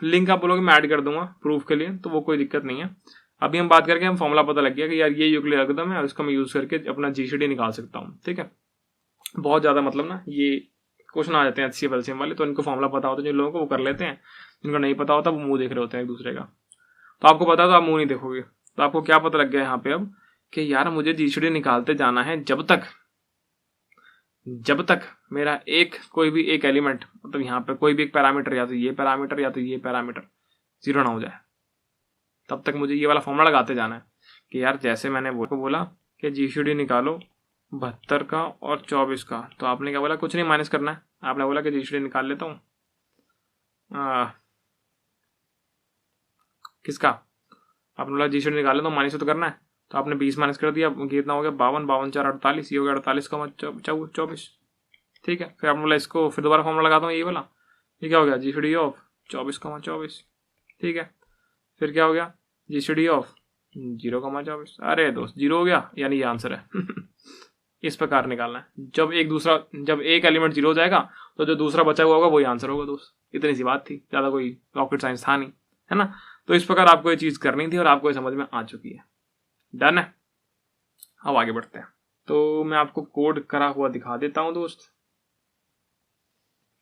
लिंक आप बोलोगे मैं ऐड कर दूंगा प्रूफ के लिए, तो वो कोई दिक्कत नहीं है। अभी हम बात करके हम फॉर्मूला पता लग गया कि यार ये यूक्लिड एल्गोरिथम है और इसका मैं यूज करके अपना जीसीडी निकाल सकता हूँ, ठीक है। बहुत ज्यादा मतलब ना ये क्वेश्चन आ जाते हैं एचसीएफ एलसीएम वाले, तो इनको फॉर्मूला पता होता है जिन लोगों को, वो कर लेते हैं, जिनको नहीं पता होता वो मुंह देख रहे होते हैं एक दूसरे का। तो आपको पता है तो आप मुंह नहीं देखोगे। तो आपको क्या पता लग गया यहाँ पे अब कि यार मुझे जीसीडी निकालते जाना है जब तक मेरा कोई भी एक एलिमेंट, मतलब यहाँ पे कोई भी एक पैरामीटर, या तो ये पैरामीटर या तो ये पैरामीटर 0 ना हो जाए, तब तक मुझे ये वाला फॉर्मूला लगाते जाना है कि यार जैसे मैंने बोला कि जीसीडी निकालो 72 का और 24 का, तो आपने क्या बोला, कुछ नहीं माइनस करना है, आपने बोला कि जीसीडी निकाल लेता हूँ किसका, आपने बोला जीसीडी निकाल लेता हूँ, माइनस तो करना है, तो आपने 20 माइनस कर दिया, कितना हो गया 52, 52 4 48, ये हो गया 48 का 24, ठीक है। फिर आपने बोला इसको फिर दोबारा फॉर्मूला लगाता हूँ, ये वाला, ये क्या हो गया जीसीडी ऑफ 24 का 24, ठीक है। फिर क्या हो गया जीसीडी ऑफ 0 का 24, अरे दोस्त 0 हो गया, यानी ये आंसर है। इस प्रकार निकालना है, जब एक एलिमेंट 0 हो जाएगा तो जो दूसरा बचा हुआ होगा वही आंसर होगा दोस्त, इतनी सी बात थी, ज्यादा कोई रॉकेट साइंस था नहीं, है ना। तो इस प्रकार आपको ये चीज करनी थी और आपको ये समझ में आ चुकी है, डन है। अब आगे बढ़ते हैं, तो मैं आपको कोड करा हुआ दिखा देता हूं दोस्त।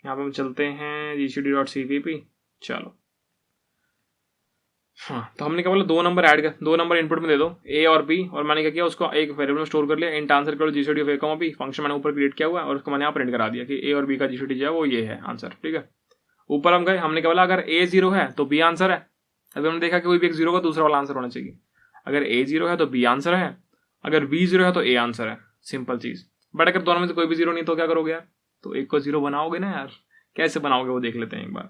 यहाँ पे हम चलते हैं gcd.cpp, चलो हाँ, तो हमने क्या बोला, दो नंबर इनपुट में दे दो, ए और बी, और मैंने क्या किया उसको एक वेरिएबल में स्टोर कर लिया, इंट आंसर करो GCD of A comma B, function मैंने ऊपर क्रिएट किया हुआ है और उसको मैंने यहाँ प्रिंट करा दिया कि ए और बी का जीसीडी जो है वो ये है आंसर, ठीक है। ऊपर हम गए, हमने क्या बोला अगर ए 0 है तो बी आंसर है, अभी हमने देखा कि कोई भी एक 0 का दूसरा वाला आंसर होना चाहिए, अगर ए 0 है तो बी आंसर है, अगर बी 0 है तो ए आंसर है, सिंपल चीज। बट अगर दोनों में से कोई भी 0 नहीं तो क्या करोगे यार, तो एक को 0 बनाओगे ना यार, कैसे बनाओगे वो देख लेते हैं एक बार।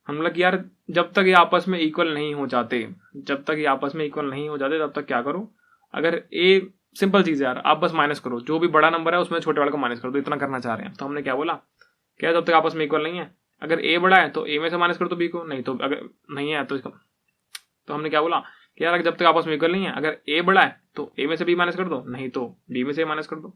हम लोग यार जब तक ये आपस में इक्वल नहीं हो जाते तब तक क्या करो, अगर ए, सिंपल चीज है यार, आप बस माइनस करो, जो भी बड़ा नंबर है उसमें छोटे वाले को माइनस करो, तो इतना करना चाह रहे हैं। तो हमने क्या बोला, क्या जब तक आपस में इक्वल नहीं है, अगर ए बड़ा है तो ए में से माइनस कर दो बी को, नहीं तो अगर नहीं है तो इसका तो हमने क्या बोला कि यार जब तक आपस में इक्वल नहीं है, अगर ए बड़ा है तो ए में से बी माइनस कर दो, नहीं तो बी में से माइनस कर दो।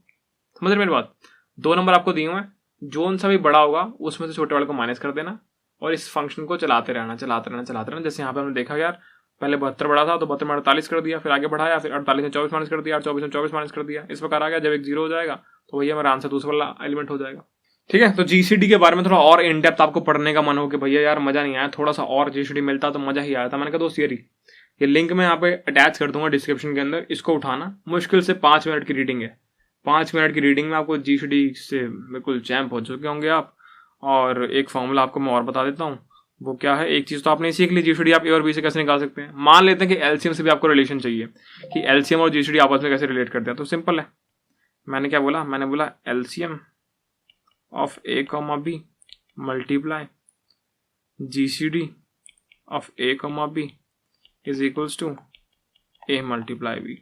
समझ रहे मेरी बात? 2 नंबर आपको दिए हुए हैं, जो सा भी बड़ा होगा उसमें से छोटे वाले को माइनस कर देना और इस फंक्शन को चलाते रहना। जैसे यहाँ पे हमने देखा यार पहले 72 बड़ा था तो 72 में 48 कर दिया, फिर आगे बढ़ाया, फिर 48 में 24 माइनस कर दिया, 24 में 24 माइनस कर दिया, इस प्रकार आ गया। जब एक 0 हो जाएगा तो वही हमारा आंसर दूसरा वाला एलिमेंट हो जाएगा। ठीक है, तो जीसीडी के बारे में थोड़ा और इन डेप्थ आपको पढ़ने का मन हो कि भैया यार मजा नहीं आया, थोड़ा सा और जीसीडी मिलता तो मजा ही आया था। मैंने कहा दोस्त ये लिंक मैं यहाँ पे अटैच कर दूंगा डिस्क्रिप्शन के अंदर, इसको उठाना। मुश्किल से 5 मिनट की रीडिंग है, 5 मिनट की रीडिंग में आपको जीसीडी से बिल्कुल चैम्प हो चुके होंगे आप। और एक फॉर्मूला आपको मैं और बता देता हूँ, वो क्या है, एक चीज तो आपने सीख ली, जीसीडी आप ए और बी से कैसे निकाल सकते हैं। मान लेते हैं कि एलसीएम से भी आपको रिलेशन चाहिए कि एलसीएम और जीसीडी आपस में कैसे रिलेट करते हैं, तो सिंपल है। मैंने क्या बोला, मैंने बोला LCM of A comma B multiply GCD of A comma B is equals to A multiply B.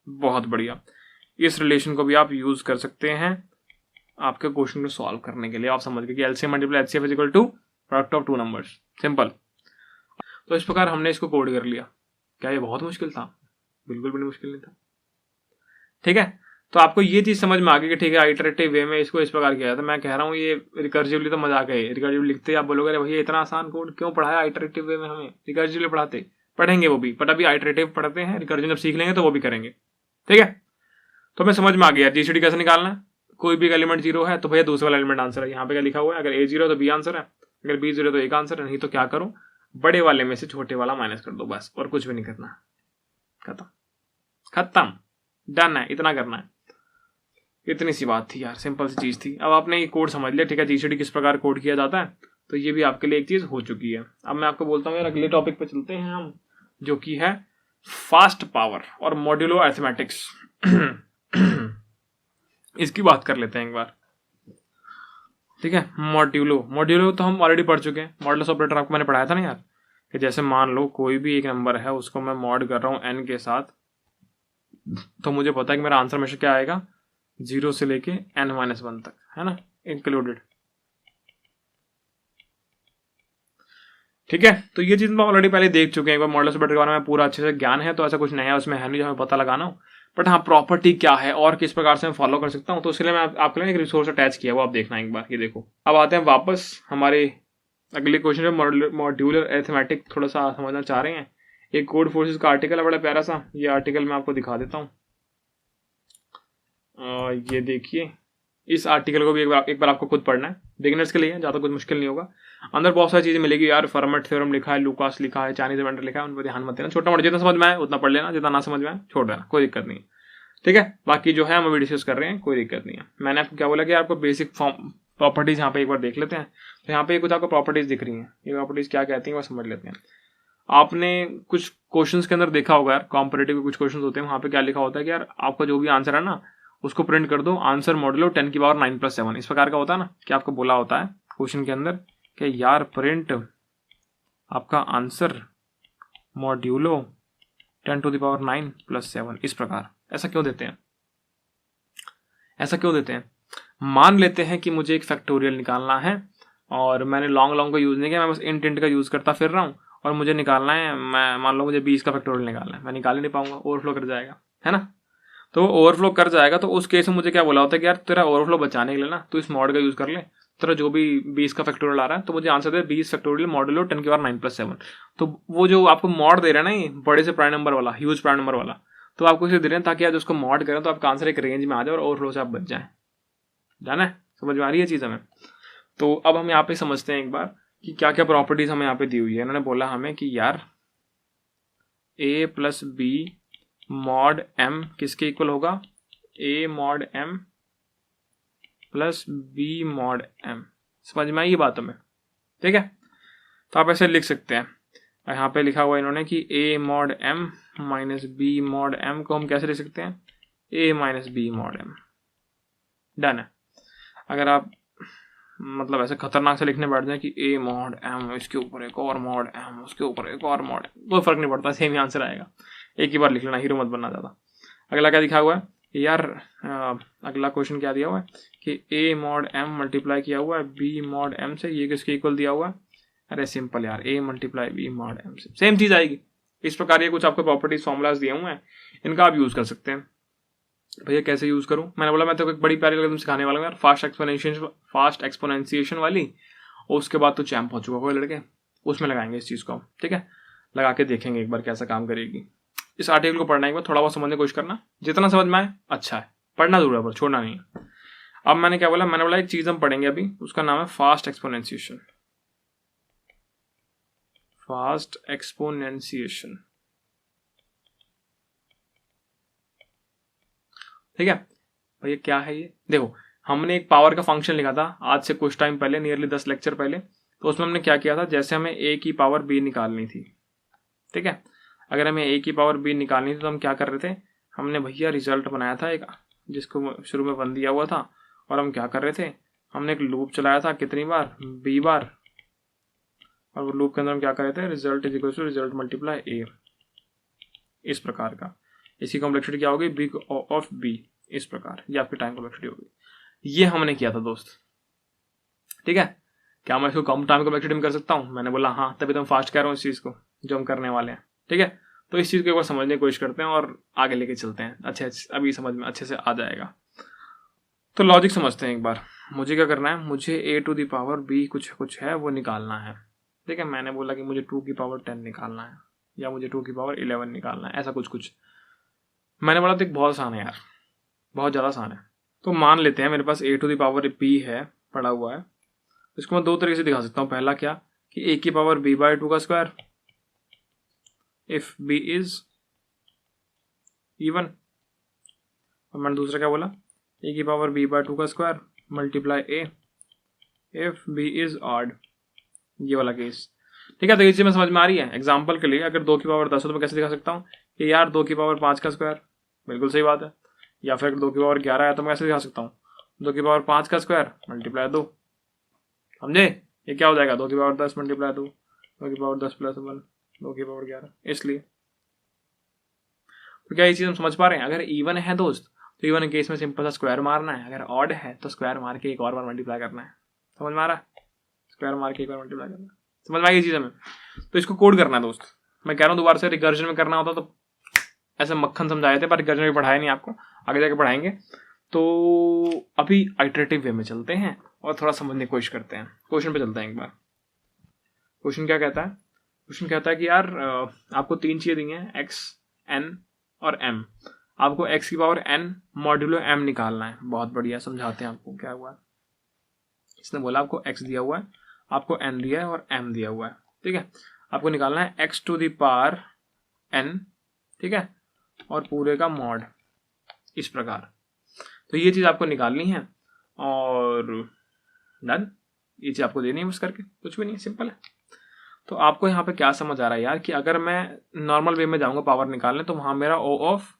बहुत बढ़िया, इस रिलेशन को भी आप यूज कर सकते हैं आपके क्वेश्चन को सॉल्व करने के लिए। आप समझ गए कि LCM multiply HCF is equal to product of 2 numbers, simple. तो इस प्रकार हमने इसको कोड कर लिया। क्या ये बहुत मुश्किल था? बिल्कुल भी मुश्किल नहीं था। ठीक है, तो आपको ये चीज समझ में आ गई कि ठीक है आइटरेटिव वे में इसको इस प्रकार किया था। मैं कह रहा हूँ ये रिकर्सिवली तो मजाक है, रिकर्सिवली लिखते आप बोलोगे अरे भैया इतना आसान कोड क्यों पढ़ाया आइटरेटिव वे में, हमें रिकर्सिवली पढ़ाते। पढ़ेंगे वो भी, बट अभी आइटरेटिव पढ़ते हैं, रिकर्जन जब सीख लेंगे तो वो भी करेंगे। ठीक है, तो हमें समझ में आ गया जीसीडी कैसे निकालना है। कोई भी एलिमेंट 0 है तो भैया दूसरा वाला एलिमेंट आंसर है। यहाँ पे क्या लिखा हुआ है, अगर ए 0 तो बी आंसर है, अगर बी 0 तो ए का आंसर है। नहीं तो क्या करो, बड़े वाले में से छोटे वाला माइनस कर दो, बस, और कुछ भी नहीं करना। खत्म, डन है, इतना करना है। इतनी सी बात थी यार, सिंपल सी चीज थी। अब आपने ये कोड समझ लिया, ठीक है, जीसीडी किस प्रकार कोड किया जाता है, तो ये भी आपके लिए एक चीज हो चुकी है। अब मैं आपको बोलता हूँ यार अगले टॉपिक पे चलते हैं हम, जो कि है फास्ट पावर और मॉड्यूलो अरिथमेटिक्स। इसकी बात कर लेते हैं एक बार। ठीक है, मॉड्यूलो तो हम ऑलरेडी पढ़ चुके हैं। मॉडुलस ऑपरेटर आपको मैंने पढ़ाया था ना यार, कि जैसे मान लो कोई भी एक नंबर है उसको मैं मॉड कर रहा हूँ n के साथ, तो मुझे पता है कि मेरा आंसर हमेशा क्या आएगा, 0 से लेके n-1 तक, है ना, इंक्लूडेड। ठीक है, तो ये चीज मैं ऑलरेडी पहले देख चुके हैं एक बार। मॉडुलस ऑपरेटर के बारे में पूरा अच्छे से ज्ञान है, तो ऐसा कुछ नया उसमें है नहीं जो हमें पता लगाना हो। बट हाँ, प्रॉपर्टी क्या है और किस प्रकार से मैं फॉलो कर सकता हूँ, तो इसलिए मैं आपके लिए एक रिसोर्स अटैच किया, वो आप देखना एक बार। ये देखो, अब आते हैं वापस हमारे अगले क्वेश्चन पे। मॉड्यूलर अरिथमेटिक थोड़ा सा समझना चाह रहे हैं। एक कोड फोर्सेस का आर्टिकल है बड़ा प्यारा सा, ये आर्टिकल मैं आपको दिखा देता हूँ। ये देखिए, इस आर्टिकल को भी एक बार आपको खुद पढ़ना है, बिगिनर्स के लिए, ज़्यादा कुछ मुश्किल नहीं होगा। अंदर बहुत सारी चीज़ें मिलेगी यार, फर्मेट थ्योरम लिखा है, लूकास लिखा है, चाइनीज इन्वेंटर लिखा है, उन पर ध्यान मत देना। छोटा मोटा जितना समझ में आए उतना पढ़ लेना, जितना ना समझ में आए छोड़ देना, कोई दिक्कत नहीं है। ठीक है, बाकी जो है हम अभी डिस्कस कर रहे हैं, कोई दिक्कत नहीं है। मैंने आपको क्या बोला कि आपको बेसिक फॉर्म प्रॉपर्टीज यहाँ पे एक बार देख लेते हैं। तो यहाँ पे कुछ आपको प्रॉपर्टीज दिख रही हैं, ये प्रॉपर्टीज क्या कहती हैं वो समझ लेते हैं। आपने कुछ क्वेश्चंस के अंदर देखा होगा यार, कॉम्पिटिटिव कुछ क्वेश्चंस होते हैं, वहाँ पे क्या लिखा होता है कि यार आपका जो भी आंसर है ना उसको प्रिंट कर दो, आंसर मॉडुलो 10 की पावर 9 + 7, इस प्रकार का होता है ना। कि आपको बोला होता है क्वेश्चन के अंदर कि यार प्रिंट आपका answer modulo 10 to the power 9 + 7, इस प्रकार। ऐसा क्यों देते हैं? ऐसा क्यों देते हैं? मान लेते हैं कि मुझे एक फैक्टोरियल निकालना है और मैंने लॉन्ग का यूज नहीं किया, मैं बस इंट का यूज करता फिर रहा हूँ और मुझे निकालना है, मैं मान लो मुझे 20 का फैक्टोरियल निकालना है, मैं निकाल ही नहीं पाऊंगा, ओवरफ्लो कर जाएगा, है ना। तो ओवरफ्लो कर जाएगा, तो उस केस में मुझे क्या बोला होता है कि यार तेरा ओवरफ्लो बचाने के लिए ना तो इस मॉड का यूज कर ले, तेरा जो भी 20 का फैक्टोरियल आ रहा है तो मुझे आंसर दे 20 फैक्टोरियल मॉडुलो 10 की पावर 9 + 7। तो वो जो आपको मॉड दे रहा है ना, ये बड़े से प्राइम नंबर वाला, ह्यूज प्राइम नंबर वाला, तो आपको इसे दे रहे हैं ताकि आप उसको मॉड करें तो आपका आंसर एक रेंज में आ जाए और ओवरफ्लो से आप बच जाए। जाना है, समझ में आ रही है चीज हमें। तो अब हम यहाँ पे समझते हैं एक बार कि क्या क्या प्रॉपर्टीज हमें यहाँ पे दी हुई है। इन्होंने बोला हमें कि यार a + b mod m किसके इक्वल होगा, a mod m + b mod m। समझ में आई ये बात हमें? ठीक है, तो आप ऐसे लिख सकते हैं। यहाँ पे लिखा हुआ इन्होंने कि a mod m - b mod m को हम कैसे लिख सकते हैं, a - b mod m। Done है। अगर आप मतलब ऐसे खतरनाक से लिखने बैठ जाए कि a mod m, इसके ऊपर एक और mod m, उसके ऊपर एक और mod, कोई फर्क नहीं पड़ता, सेम ही आंसर आएगा। एक ही बार लिख लेना, हीरो मत बनना ज़्यादा। अगला क्या दिखा हुआ है यार, अगला क्वेश्चन क्या दिया हुआ है कि a मॉड m मल्टीप्लाई किया हुआ है b मॉड m से, ये किसके इक्वल दिया हुआ है? अरे सिंपल यार, a multiply b mod m से सेम चीज आएगी। इस प्रकार ये कुछ आपको प्रॉपर्टीज फॉर्मुलाज दिए हुए हैं, इनका आप यूज कर सकते हैं। भैया कैसे यूज करूं? मैंने बोला मैं तो एक बड़ी प्यारी एल्गोरिथम सिखाने वाला हूं यार, फास्ट एक्सपोनेंशिएशन वाली, और उसके बाद तो चैंप हो चुका कोई लड़के, उसमें लगाएंगे इस चीज को हम, ठीक है? लगा के देखेंगे एक बार कैसा काम करेगी। इस आर्टिकल को पढ़ना एक बार, थोड़ा बहुत समझने की कोशिश करना, जितना समझ में आए अच्छा है, पढ़ना जरूर है पर छोड़ना नहीं है। अब मैंने क्या बोला? मैंने बोला एक चीज हम पढ़ेंगे अभी, उसका नाम है फास्ट एक्सपोनेंशिएशन। फास्ट एक्सपोनेंशिएशन, ठीक है भैया? क्या है ये? देखो, हमने एक पावर का फंक्शन लिखा था आज से कुछ टाइम पहले, नियरली 10 लेक्चर पहले। तो उसमें हमने क्या किया था, जैसे हमें a की पावर b निकालनी थी, ठीक है? अगर हमें a की पावर b निकालनी थी तो हम क्या कर रहे थे? हमने भैया रिजल्ट बनाया था एक, जिसको शुरू में 1 दिया हुआ था, और हम क्या कर रहे थे? हमने एक लूप चलाया था, कितनी बार? b बार, और वो लूप के अंदर हम क्या कर रहे थे? Result is equal to result multiply a, इस प्रकार का। इसकी कॉम्प्लेक्सिटी क्या होगी? b ऑफ b, इस प्रकार, ये आपकी टाइम कॉम्प्लेक्सिटी होगी। ये हमने किया था दोस्त, ठीक है? क्या मैं इसको कम टाइम कॉम्प्लेक्सिटी में कर सकता हूँ? मैंने बोला हाँ, तभी तो हम फास्ट कह रहा हूँ इस चीज को जो हम करने वाले हैं, ठीक है? तो इस चीज को एक बार समझने की कोशिश करते हैं और आगे लेके चलते हैं। अच्छे अभी समझ में अच्छे से आ जाएगा। तो लॉजिक समझते हैं एक बार। मुझे क्या करना है? मुझे a to the power b कुछ है वो निकालना है, ठीक है? मैंने बोला कि मुझे 2 की पावर 10 निकालना है, या मुझे 2 की पावर 11 निकालना है, ऐसा कुछ। मैंने बोला तो एक बहुत आसान है यार, बहुत ज़्यादा आसान है। तो मान लेते हैं मेरे पास a to the power b है पड़ा हुआ है, इसको मैं 2 तरीके से दिखा सकता हूँ। पहला क्या कि a की पावर b बाय 2 का square, if b is even. और मैंने दूसरा क्या बोला? a की पावर b बाय 2 का square multiply a if b is odd, ये वाला केस, ठीक है? तो ये चीज में समझ में आ रही है? एग्जाम्पल के लिए अगर 2 की पावर 10 हो तो मैं कैसे दिखा सकता हूँ कि यार 2 की पावर 5 का स्क्वायर, बिल्कुल सही बात है। या फिर 2 की पावर 11 है तो मैं कैसे दिखा सकता हूँ? 2 की पावर 5 का स्क्वायर मल्टीप्लाई 2, समझे? ये क्या हो जाएगा? 2 की पावर 10 मल्टीप्लाई 2, 2 की पावर 10 प्लस 1, 2 की पावर 11, इसलिए। तो क्या ये चीज हम समझ पा रहे हैं? अगर इवन है दोस्त तो इवन केस में सिंपल सा स्क्वायर मारना है, अगर ऑड है तो स्क्वायर मार के एक और बार मल्टीप्लाई करना है। समझ में आ रहा है? स्क्वायर मार के एक बार मल्टीप्लाई करना है। समझ में आई ये चीज हमें? तो इसको कोड करना है दोस्त। मैं कह रहा हूँ दोबारा से, रिकर्जन में करना होता तो ऐसे मक्खन समझाए थे, पर रिकर्जन में पढ़ाया नहीं आपको, आगे जाके पढ़ाएंगे। तो अभी आइटरेटिव वे में चलते हैं और थोड़ा समझने की कोशिश करते हैं। क्वेश्चन पे चलते हैं एक बार। क्वेश्चन क्या कहता है? क्वेश्चन कहता है कि यार आपको 3 चीजें दी हैं, x, n और m। आपको x की पावर n मॉड्यूलो m निकालना है। बहुत बढ़िया, समझाते हैं आपको क्या हुआ है। इसने बोला आपको x दिया हुआ है, आपको n दिया है और m दिया हुआ है, ठीक है? आपको निकालना है x to the power n, ठीक है? और पूरे का मॉड, इस प्रकार। तो ये चीज आपको निकालनी है और डन, ये चीज आपको देनी है बस करके, कुछ भी नहीं, सिंपल है। तो आपको यहाँ पे क्या समझ आ रहा है यार कि अगर मैं नॉर्मल वे में जाऊंगा पावर निकालने तो वहां मेरा o ऑफ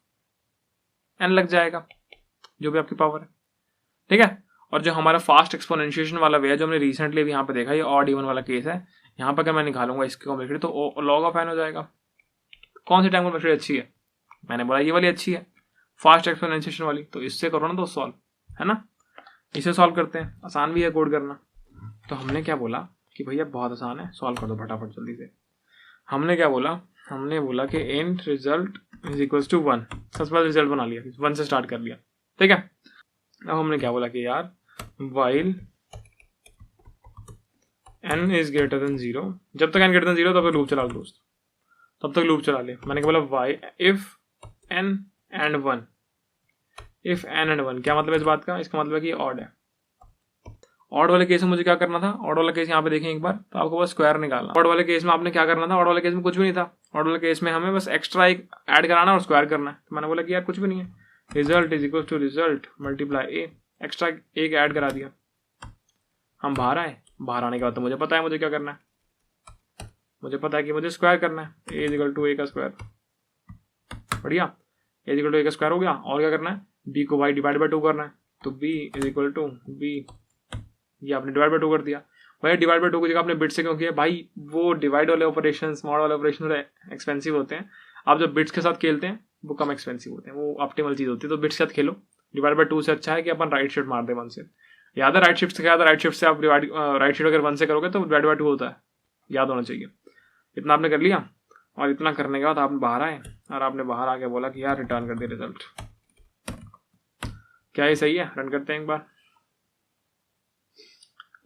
n लग जाएगा, जो भी आपकी पावर है, ठीक है? और जो हमारा फास्ट एक्सपोनेंशिएशन वाला वे है, जो हमने रिसेंटली भी यहाँ पे देखा, ये ऑड इवन वाला केस है। यहाँ पर अगर मैं निकालूंगा इसकी कॉम्प्लेक्सिटी तो लॉग ऑफ n हो जाएगा। कौन सी टाइम कॉम्प्लेक्सिटी अच्छी है? मैंने बोला ये वाली अच्छी है, फास्ट एक्सपोनेंशिएशन वाली। तो इससे करो ना दोस्त सॉल्व, है ना? इसे सॉल्व करते हैं, आसान भी है कोड करना। तो हमने क्या बोला कि भैया बहुत आसान है, सॉल्व कर दो फटाफट जल्दी से। हमने क्या बोला? हमने बोला कि and result is equals to 1। सबसे पहले रिजल्ट बना लिया, 1 से स्टार्ट कर लिया, ठीक है? अब हमने क्या बोला कि यार while n is greater than 0, जब तक n ग्रेटर देन 0 तब तक लूप चला लो दोस्त, तब तक लूप चला ले। मैंने क्या बोला? y if n and 1, if n and 1 क्या मतलब है इस बात का? इसका मतलब है कि ऑड है। ऑड वाले केस में मुझे क्या करना था? ऑड वाला केस यहाँ पे देखें एक बार, तो आपको बस स्क्वायर निकालना। ऑड वाले केस में आपने क्या करना था? ऑड वाले केस में कुछ भी नहीं था। ऑड वाले केस में हमें बस एक्स्ट्रा एक ऐड कराना और स्क्वायर करना है। तो मैंने बोला कि यार कुछ भी नहीं है, result is equal to result multiply A, extra एक ऐड करा दिया। हम बाहर आए, बाहर आने के बाद तो मुझे पता है मुझे क्या करना है, मुझे पता है कि मुझे स्क्वायर करना है। ए इज इक्वल टू ए का स्क्वायर, बढ़िया। ए इज इक्वल टू ए का स्क्वायर हो गया, और क्या करना है? बी को वाई डिवाइड बाई 2 करना है। तो B is equal to B, ये आपने डिवाइड बाई 2 कर दिया। भाई डिवाइड बाई 2 की जगह आपने बिट से क्यों किया? भाई वो डिवाइड वाले ऑपरेशन, स्मॉल वाले ऑपरेशन एक्सपेंसिव होते हैं। आप जब बिट्स के साथ खेलते हैं वो कम एक्सपेंसिव होते हैं, वो ऑप्टिमल चीज होती है। तो बिट्स के साथ खेलो, डिवाइड बाय 2 से अच्छा है कि अपन राइट शिफ्ट मार दे 1 से। याद है राइट शिफ्ट से क्या होता है, राइट शिफ्ट से आप राइट शिफ्ट अगर 1 से करोगे तो डिवाइड बाय 2 होता है, याद होना चाहिए। इतना आपने कर लिया और इतना करने के बाद आपने बाहर आए और आपने बाहर आके बोला कि यार रिटर्न कर दे रिजल्ट। क्या ये सही है? रन करते हैं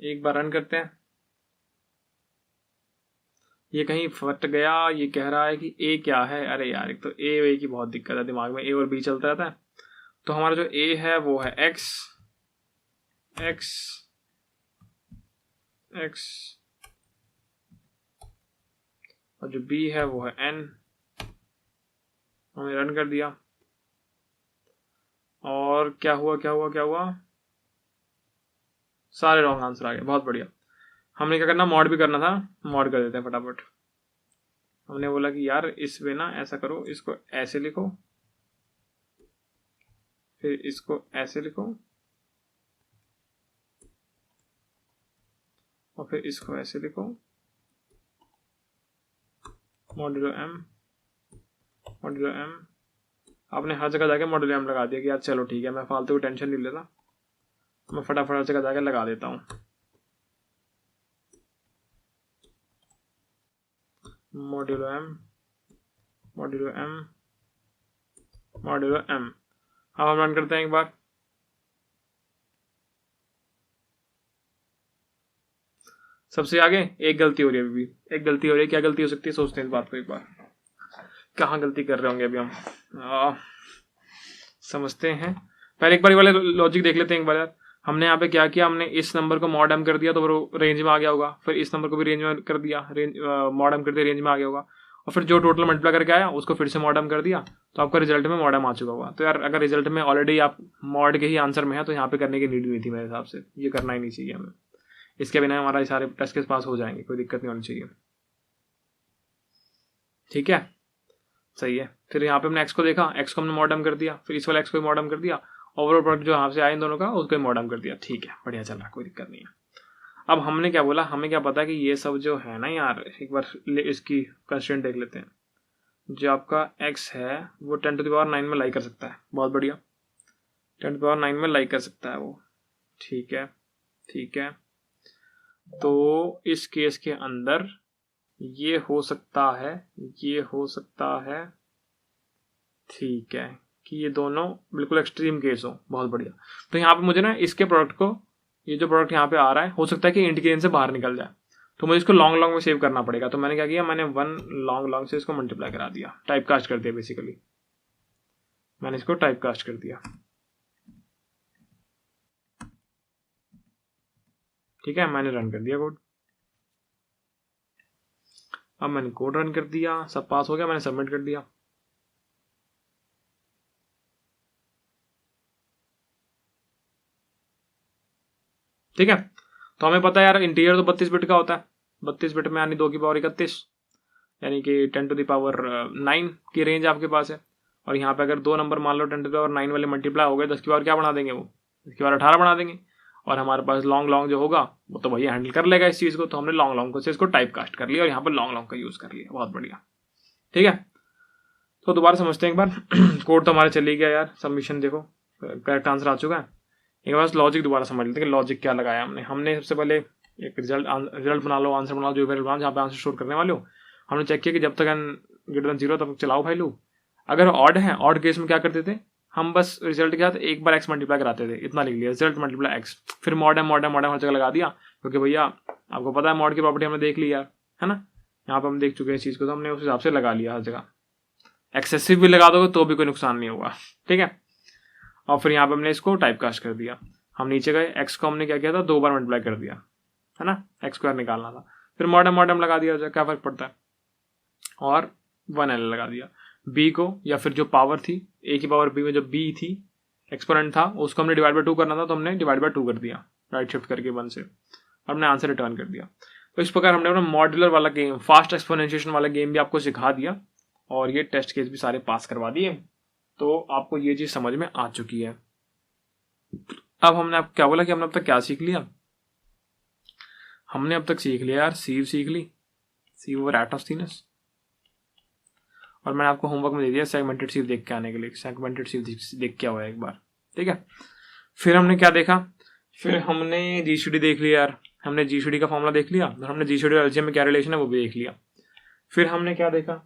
एक बार रन करते हैं। ये कहीं फट गया, ये कह रहा है कि ए क्या है। अरे यार एक तो ए की बहुत दिक्कत है, दिमाग में ए और बी चलता रहता है। तो हमारा जो ए है वो है एक्स एक्स एक्स और जो बी है वो है एन। हमने रन कर दिया और क्या हुआ, सारे रॉन्ग आंसर आ गए। बहुत बढ़िया। हमने क्या करना, मॉड भी करना था, मॉड कर देते हैं फटाफट। हमने बोला कि यार इसमें ना ऐसा करो, इसको ऐसे लिखो, फिर इसको ऐसे लिखो और फिर इसको ऐसे लिखो, मॉड्यूलो एम। आपने हर जगह जाके मॉड्यूलो एम लगा दिया कि यार चलो ठीक है, मैं फालतू की टेंशन नहीं लेता, मैं फटाफट हर जगह जाके लगा देता हूँ। Modulo M. अब हम रन करते हैं एक बार। सबसे आगे एक गलती हो रही है, अभी भी एक गलती हो रही है। क्या गलती हो सकती है, सोचते हैं इस बात को एक बार। कहाँ गलती कर रहे होंगे अभी हम, समझते हैं। पहले एक बार वाले लॉजिक देख लेते हैं एक बार यार। हमने यहाँ पे क्या किया, हमने इस नंबर को मॉड एम कर दिया तो वो रेंज में आ गया होगा, फिर इस नंबर को भी रेंज में कर दिया, मॉड एम कर दिया, रेंज में आ गया होगा, और फिर जो टोटल मल्टीप्लाई करके आया उसको फिर से मॉड एम कर दिया तो आपका रिजल्ट में मॉड एम आ चुका होगा। तो यार अगर रिजल्ट में ऑलरेडी आप मॉड के ही आंसर में है तो यहाँ पे करने की नीड नहीं थी मेरे हिसाब से, ये करना ही नहीं चाहिए हमें। इसके बिना हमारा सारे टेस्ट के पास हो जाएंगे, कोई दिक्कत नहीं होनी चाहिए। ठीक है, सही है। फिर यहाँ पे हमने एक्स को देखा, एक्स को हमने मॉडर्न कर दिया, फिर इस वाले एक्स को भी मॉडर्न कर दिया, ओवरऑल प्रोडक्ट जो यहाँ से आए इन दोनों का उसको भी मॉडर्न कर दिया। ठीक है, बढ़िया चल रहा है, कोई दिक्कत नहीं है। अब हमने क्या बोला, हमें क्या पता कि ये सब जो है ना यार, एक बार इसकी कंस्ट्रेंट देख लेते हैं। जो आपका एक्स है वो 10⁹ में लाई कर सकता है, बहुत बढ़िया, 10⁹ में लाई कर सकता है वो। ठीक है, तो इस केस के अंदर ये हो सकता है, ठीक है, कि ये दोनों बिल्कुल एक्सट्रीम केस हो, बहुत बढ़िया। तो यहाँ पे मुझे ना इसके प्रोडक्ट को, ये जो प्रोडक्ट यहाँ पे आ रहा है, हो सकता है कि इंटीग्रेशन से बाहर निकल जाए, तो मुझे इसको लॉन्ग में सेव करना पड़ेगा। तो मैंने क्या किया, मैंने 1 लॉन्ग से इसको मल्टीप्लाई करा दिया, टाइप कास्ट कर दिया, बेसिकली मैंने इसको टाइप कास्ट कर दिया। ठीक है, मैंने रन कर दिया कोड। अब मैंने कोड रन कर दिया, सब पास हो गया, मैंने सबमिट कर दिया। ठीक है, तो हमें पता है यार इंटीजर तो 32 बिट का होता है, 32 बिट में यानी 2 की पावर 31, यानी कि 10⁹9 की रेंज आपके पास है। और यहाँ पे अगर दो नंबर मान लो 10⁹9 वाले मल्टीप्लाई हो गए, 10 की पावर क्या बना देंगे, वो 10 की पावर 18 बना देंगे। और हमारे पास लॉन्ग जो होगा वो तो भैया हैंडल कर लेगा इस चीज़ को, तो हमने लॉन्ग को से इसको टाइप कास्ट कर लिया और यहाँ पर लॉन्ग का यूज़ कर लिया, बहुत बढ़िया। ठीक है, तो दोबारा समझते हैं एक बार। कोड तो हमारा चली गया यार, सबमिशन देखो करेक्ट आंसर आ चुका है। एक बार लॉजिक दोबारा समझ लेते हैं कि लॉजिक क्या लगाया हमने सबसे पहले एक रिजल्ट बना लो, आंसर बना लो, जो वेरिएबल बना जहाँ पे आंसर स्टोर करने वाले हो। हमने चेक किया कि जब तक n ग्रेटर देन 0 तब तक चलाओ फाइल। अगर ऑड है, ऑड केस में क्या करते थे हम, बस रिजल्ट के साथ एक बार एक्स मल्टीप्लाई कराते थे, इतना लिख लिया, रिजल्ट मल्टीप्लाई एक्स, फिर मॉड हर जगह लगा दिया, क्योंकि भैया आपको पता है मॉड की प्रॉपर्टी हमने देख ली यार, है ना, यहाँ पे हम देख चुके हैं इस चीज़ को, तो हमने उस हिसाब से लगा लिया हर जगह। एक्सेसिव भी लगा दोगे तो भी कोई नुकसान नहीं होगा। ठीक है, और फिर यहाँ पे हमने इसको टाइप कास्ट कर दिया। हम नीचे गए, एक्स को हमने क्या किया था, 2 बार मल्टीप्लाई कर दिया, है ना, एक्स स्क्वायर निकालना था, फिर मॉडर्म लगा दिया, क्या फर्क पड़ता है, और 1l लगा दिया। बी को, या फिर जो पावर थी ए की पावर बी में जो बी थी, एक्सपोनेंट था, उसको हमने डिवाइड बाय 2 करना था, तो हमने डिवाइड बाय 2 कर दिया, राइट शिफ्ट करके 1 से, हमने आंसर रिटर्न कर दिया। तो इस प्रकार हमने अपना मॉड्यूलर वाला गेम, फास्ट एक्सपोनेंशिएशन वाला गेम भी आपको सिखा दिया, और ये टेस्ट केस भी सारे पास करवा दिए। तो आपको ये चीज़ समझ में आ चुकी है। अब हमने आप क्या बोला कि हमने अब तक क्या सीख लिया, हमने अब तक सीख लिया यार, सीव सीख ली, सीव ओवर एटोस्थीनस, और मैंने आपको होमवर्क में दे दिया सेगमेंटेड सीव देख के आने के लिए। सेगमेंटेड सीव देख के आओ एक बार, ठीक है। फिर हमने क्या देखा, फिर हमने GCD देख लिया यार, हमने GCD का फॉर्मूला देख लिया, और हमने GCD और LCM में क्या रिलेशन है वो भी देख लिया। फिर हमने क्या देखा,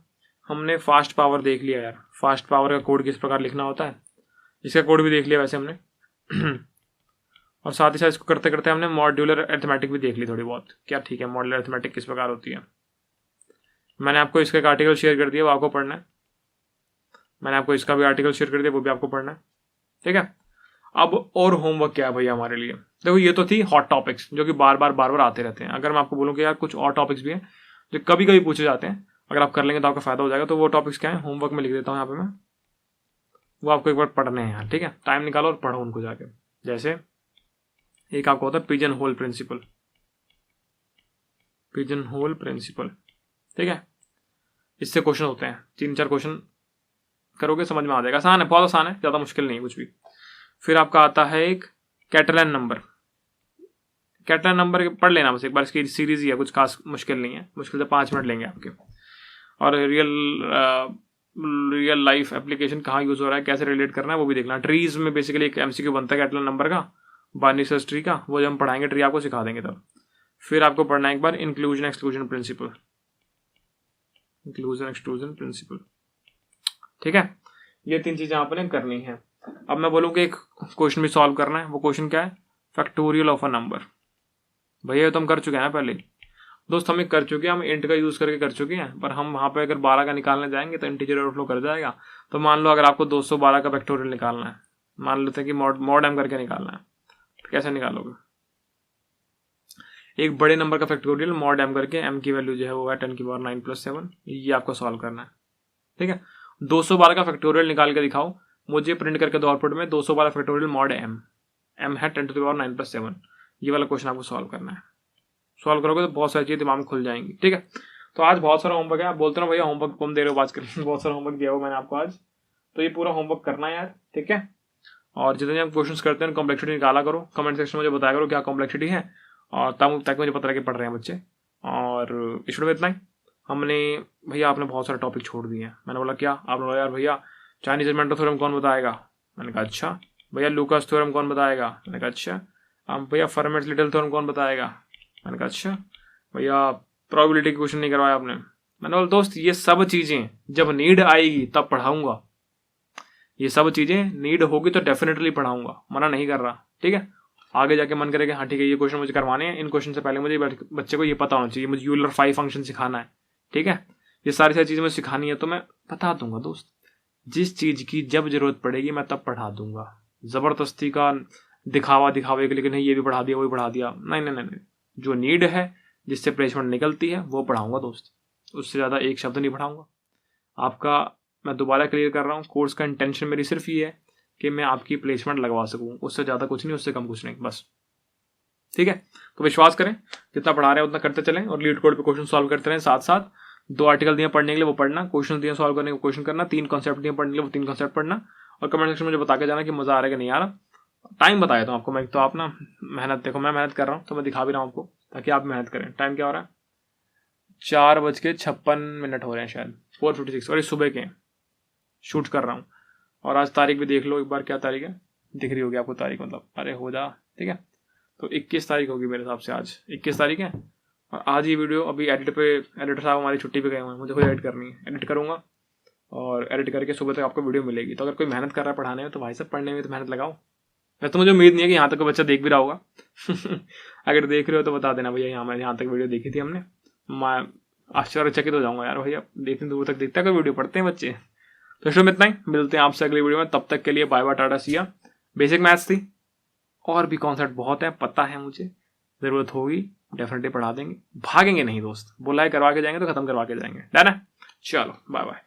हमने फास्ट पावर देख लिया यार, फास्ट पावर का कोड किस प्रकार लिखना होता है, इसका कोड भी देख लिया वैसे हमने। और साथ ही साथ इसको करते करते हमने मॉड्यूलर अरिथमेटिक भी देख ली थोड़ी बहुत, क्या ठीक है, मॉड्यूलर अरिथमेटिक किस प्रकार होती है। मैंने आपको इसका एक आर्टिकल शेयर कर दिया, वो आपको पढ़ना है। मैंने आपको इसका भी आर्टिकल शेयर कर दिया, वो भी आपको पढ़ना है, ठीक है। अब और होमवर्क क्या है भैया हमारे लिए, देखो ये तो थी हॉट टॉपिक्स जो कि बार बार आते रहते हैं। अगर मैं आपको बोलूँ कि यार कुछ और टॉपिक्स भी हैं जो कभी कभी पूछे जाते हैं, अगर आप कर लेंगे तो आपका फायदा हो जाएगा। तो वो टॉपिक्स क्या है, होमवर्क में लिख देता हूँ यहाँ पे मैं, वो आपको एक बार पढ़ने हैं यार, ठीक है। टाइम निकालो और पढ़ो उनको जाके। जैसे एक आपको होता है pigeon hole principle, pigeon hole principle, ठीक है। इससे क्वेश्चन होते हैं 3-4 क्वेश्चन करोगे समझ में आ जाएगा, आसान है, बहुत आसान है, ज़्यादा मुश्किल नहीं है कुछ भी। फिर आपका आता है एक कैटलान नंबर, कैटलान नंबर पढ़ लेना बस एक बार, इसकी सीरीज ही है, कुछ खास मुश्किल नहीं है, मुश्किल से 5 मिनट लेंगे आपके। और रियल लाइफ एप्लीकेशन कहाँ यूज़ हो रहा है, कैसे रिलेट करना है वो भी देखना। ट्रीज में बेसिकली एक MCQ बनता है कैटलान नंबर का, बाइनरी सर्च ट्री का, वो जब हम पढ़ाएंगे ट्री आपको सिखा देंगे तब। फिर आपको पढ़ना है एक बार inclusion exclusion principle, inclusion exclusion principle, ठीक है। ये 3 चीज़ें आपने करनी है। अब मैं बोलूँ कि एक क्वेश्चन भी सॉल्व करना है, वो क्वेश्चन क्या है, फैक्टोरियल ऑफ अ नंबर। भैया तो हम कर चुके हैं पहले दोस्त, हम कर चुके हैं, हम इंट का यूज़ करके कर चुके हैं। पर हम वहाँ पे अगर 12 का निकालने जाएंगे तो इंटीजर ओवरफ्लो कर जाएगा। तो मान लो अगर आपको 212 का फैक्टोरियल निकालना है, मान लेते हैं कि मॉड m करके निकालना है, तो कैसे निकालोगे, एक बड़े नंबर का फैक्टोरियल मॉड m करके, m की वैल्यू जो है वो है 10⁻9 + 7, ये आपको सॉल्व करना है, ठीक है। 212 का फैक्टोरियल निकाल के दिखाओ मुझे, प्रिंट करके दो आउटपुट में 212 फैक्टोरियल मॉड m है 10⁻9 + 7, ये वाला क्वेश्चन आपको सॉल्व करना है। सॉल्व करोगे तो बहुत सारी चीज़ें दिमाग में खुल जाएंगी, ठीक है। तो आज बहुत सारा होमवर्क है, आप बोलते ना भैया होमवर्क कम दे रहे हो बात करके, बहुत सारा होमवर्क दिया हुआ मैंने आपको आज, तो ये पूरा होमवर्क करना है यार, ठीक है। और जितने हम क्वेश्चंस करते हैं कॉम्प्लेक्सिटी निकाला करो, कमेंट सेक्शन में मुझे बताया करो क्या कॉम्प्लेक्सिटी है, और ताकि मुझे पता लगे पढ़ रहे हैं बच्चे। और इस वीडियो में इतना ही। हमने भैया आपने बहुत सारे टॉपिक छोड़ दिए हैं, मैंने बोला क्या, आपने बोला यार भैया चाइनीज एलिमेंटल थ्योरम कौन बताएगा, मैंने कहा अच्छा। भैया लूकास थ्योरम कौन बताएगा, मैंने कहा अच्छा। भैया फर्मेट्स लिटिल थ्योरम कौन बताएगा, मैंने कहा अच्छा। भैया प्रोबेबिलिटी के क्वेश्चन नहीं करवाया आपने, मैंने बोला दोस्त ये सब चीज़ें जब नीड आएगी तब पढ़ाऊंगा, ये सब चीज़ें नीड होगी तो डेफिनेटली पढ़ाऊंगा, मना नहीं कर रहा, ठीक है। आगे जाके मन करेगा हाँ ठीक है ये क्वेश्चन मुझे करवाने हैं, इन क्वेश्चन से पहले मुझे बच्चे को ये पता होना चाहिए, मुझे यूलर 5 फंक्शन सिखाना है, ठीक है। ये सारी चीज़ें मुझे सिखानी है तो मैं बता दूंगा दोस्त, जिस चीज़ की जब जरूरत पड़ेगी मैं तब पढ़ा दूंगा। ज़बरदस्ती का दिखावे के लिए नहीं ये भी पढ़ा दिया वो भी पढ़ा दिया, नहीं नहीं नहीं, जो नीड है जिससे प्लेसमेंट निकलती है वो पढ़ाऊंगा दोस्त, उससे ज़्यादा एक शब्द नहीं पढ़ाऊंगा। आपका मैं दोबारा क्लियर कर रहा हूँ, कोर्स का इंटेंशन मेरी सिर्फ ये है कि मैं आपकी प्लेसमेंट लगवा सकूँ, उससे ज़्यादा कुछ नहीं, उससे कम कुछ नहीं, बस, ठीक है। तो विश्वास करें, जितना पढ़ा रहे हैं उतना करते चलें, और लीड कोड पे क्वेश्चन सॉल्व करते रहें। साथ साथ 2 आर्टिकल दिए पढ़ने के लिए वो पढ़ना, क्वेश्चन दिए सॉल्व करने को क्वेश्चन करना, 3 कॉन्सेप्ट दिए पढ़ने के लिए वो 3 कॉन्सेप्ट पढ़ना, और कमेंट सेक्शन में मुझे बता के जाना कि मज़ा आ रहा है कि नहीं आ रहा। टाइम बताया था आपको मैं, तो आप ना मेहनत देखो, मैं मेहनत कर रहा हूँ तो मैं दिखा भी रहा हूँ आपको, ताकि आप मेहनत करें। टाइम क्या हो रहा है, 4:56 हो रहे हैं शायद, 4:56, और इस सुबह के शूट कर रहा हूँ। और आज तारीख भी देख लो एक बार, क्या तारीख है, दिख रही होगी आपको तारीख, मतलब अरे हो जा, ठीक है। तो 21 तारीख होगी मेरे हिसाब से, आज 21 तारीख है। और आज ये वीडियो अभी एडिटर साहब हमारी छुट्टी पे गए हुए हैं, मुझे खुद एडिट करनी है, एडिट करूँगा और एडिट करके सुबह तक आपको वीडियो मिलेगी। तो अगर कोई मेहनत कर रहा है पढ़ाने में तो भाई साहब पढ़ने में तो मेहनत लगाओ। वैसे तो मुझे उम्मीद नहीं है कि यहाँ तक कोई बच्चा देख भी रहा होगा अगर देख रहे हो तो बता देना भैया, यहाँ तक वीडियो देखी थी हमने, मैं आश्चर्यचकित हो जाऊंगा यार, भैया इतनी दूर तक देखता है कोई वीडियो, पढ़ते हैं बच्चे। तो इसमें इतना ही, मिलते हैं आपसे अगली वीडियो में, तब तक के लिए bye bye, tata see ya. Basic maths थी, और भी कॉन्सेप्ट बहुत है, पता है मुझे, ज़रूरत होगी डेफिनेटली पढ़ा देंगे, भागेंगे नहीं दोस्त, बुलाए करवा के जाएंगे तो खत्म करवा के जाएंगे, डन है। चलो बाय बाय।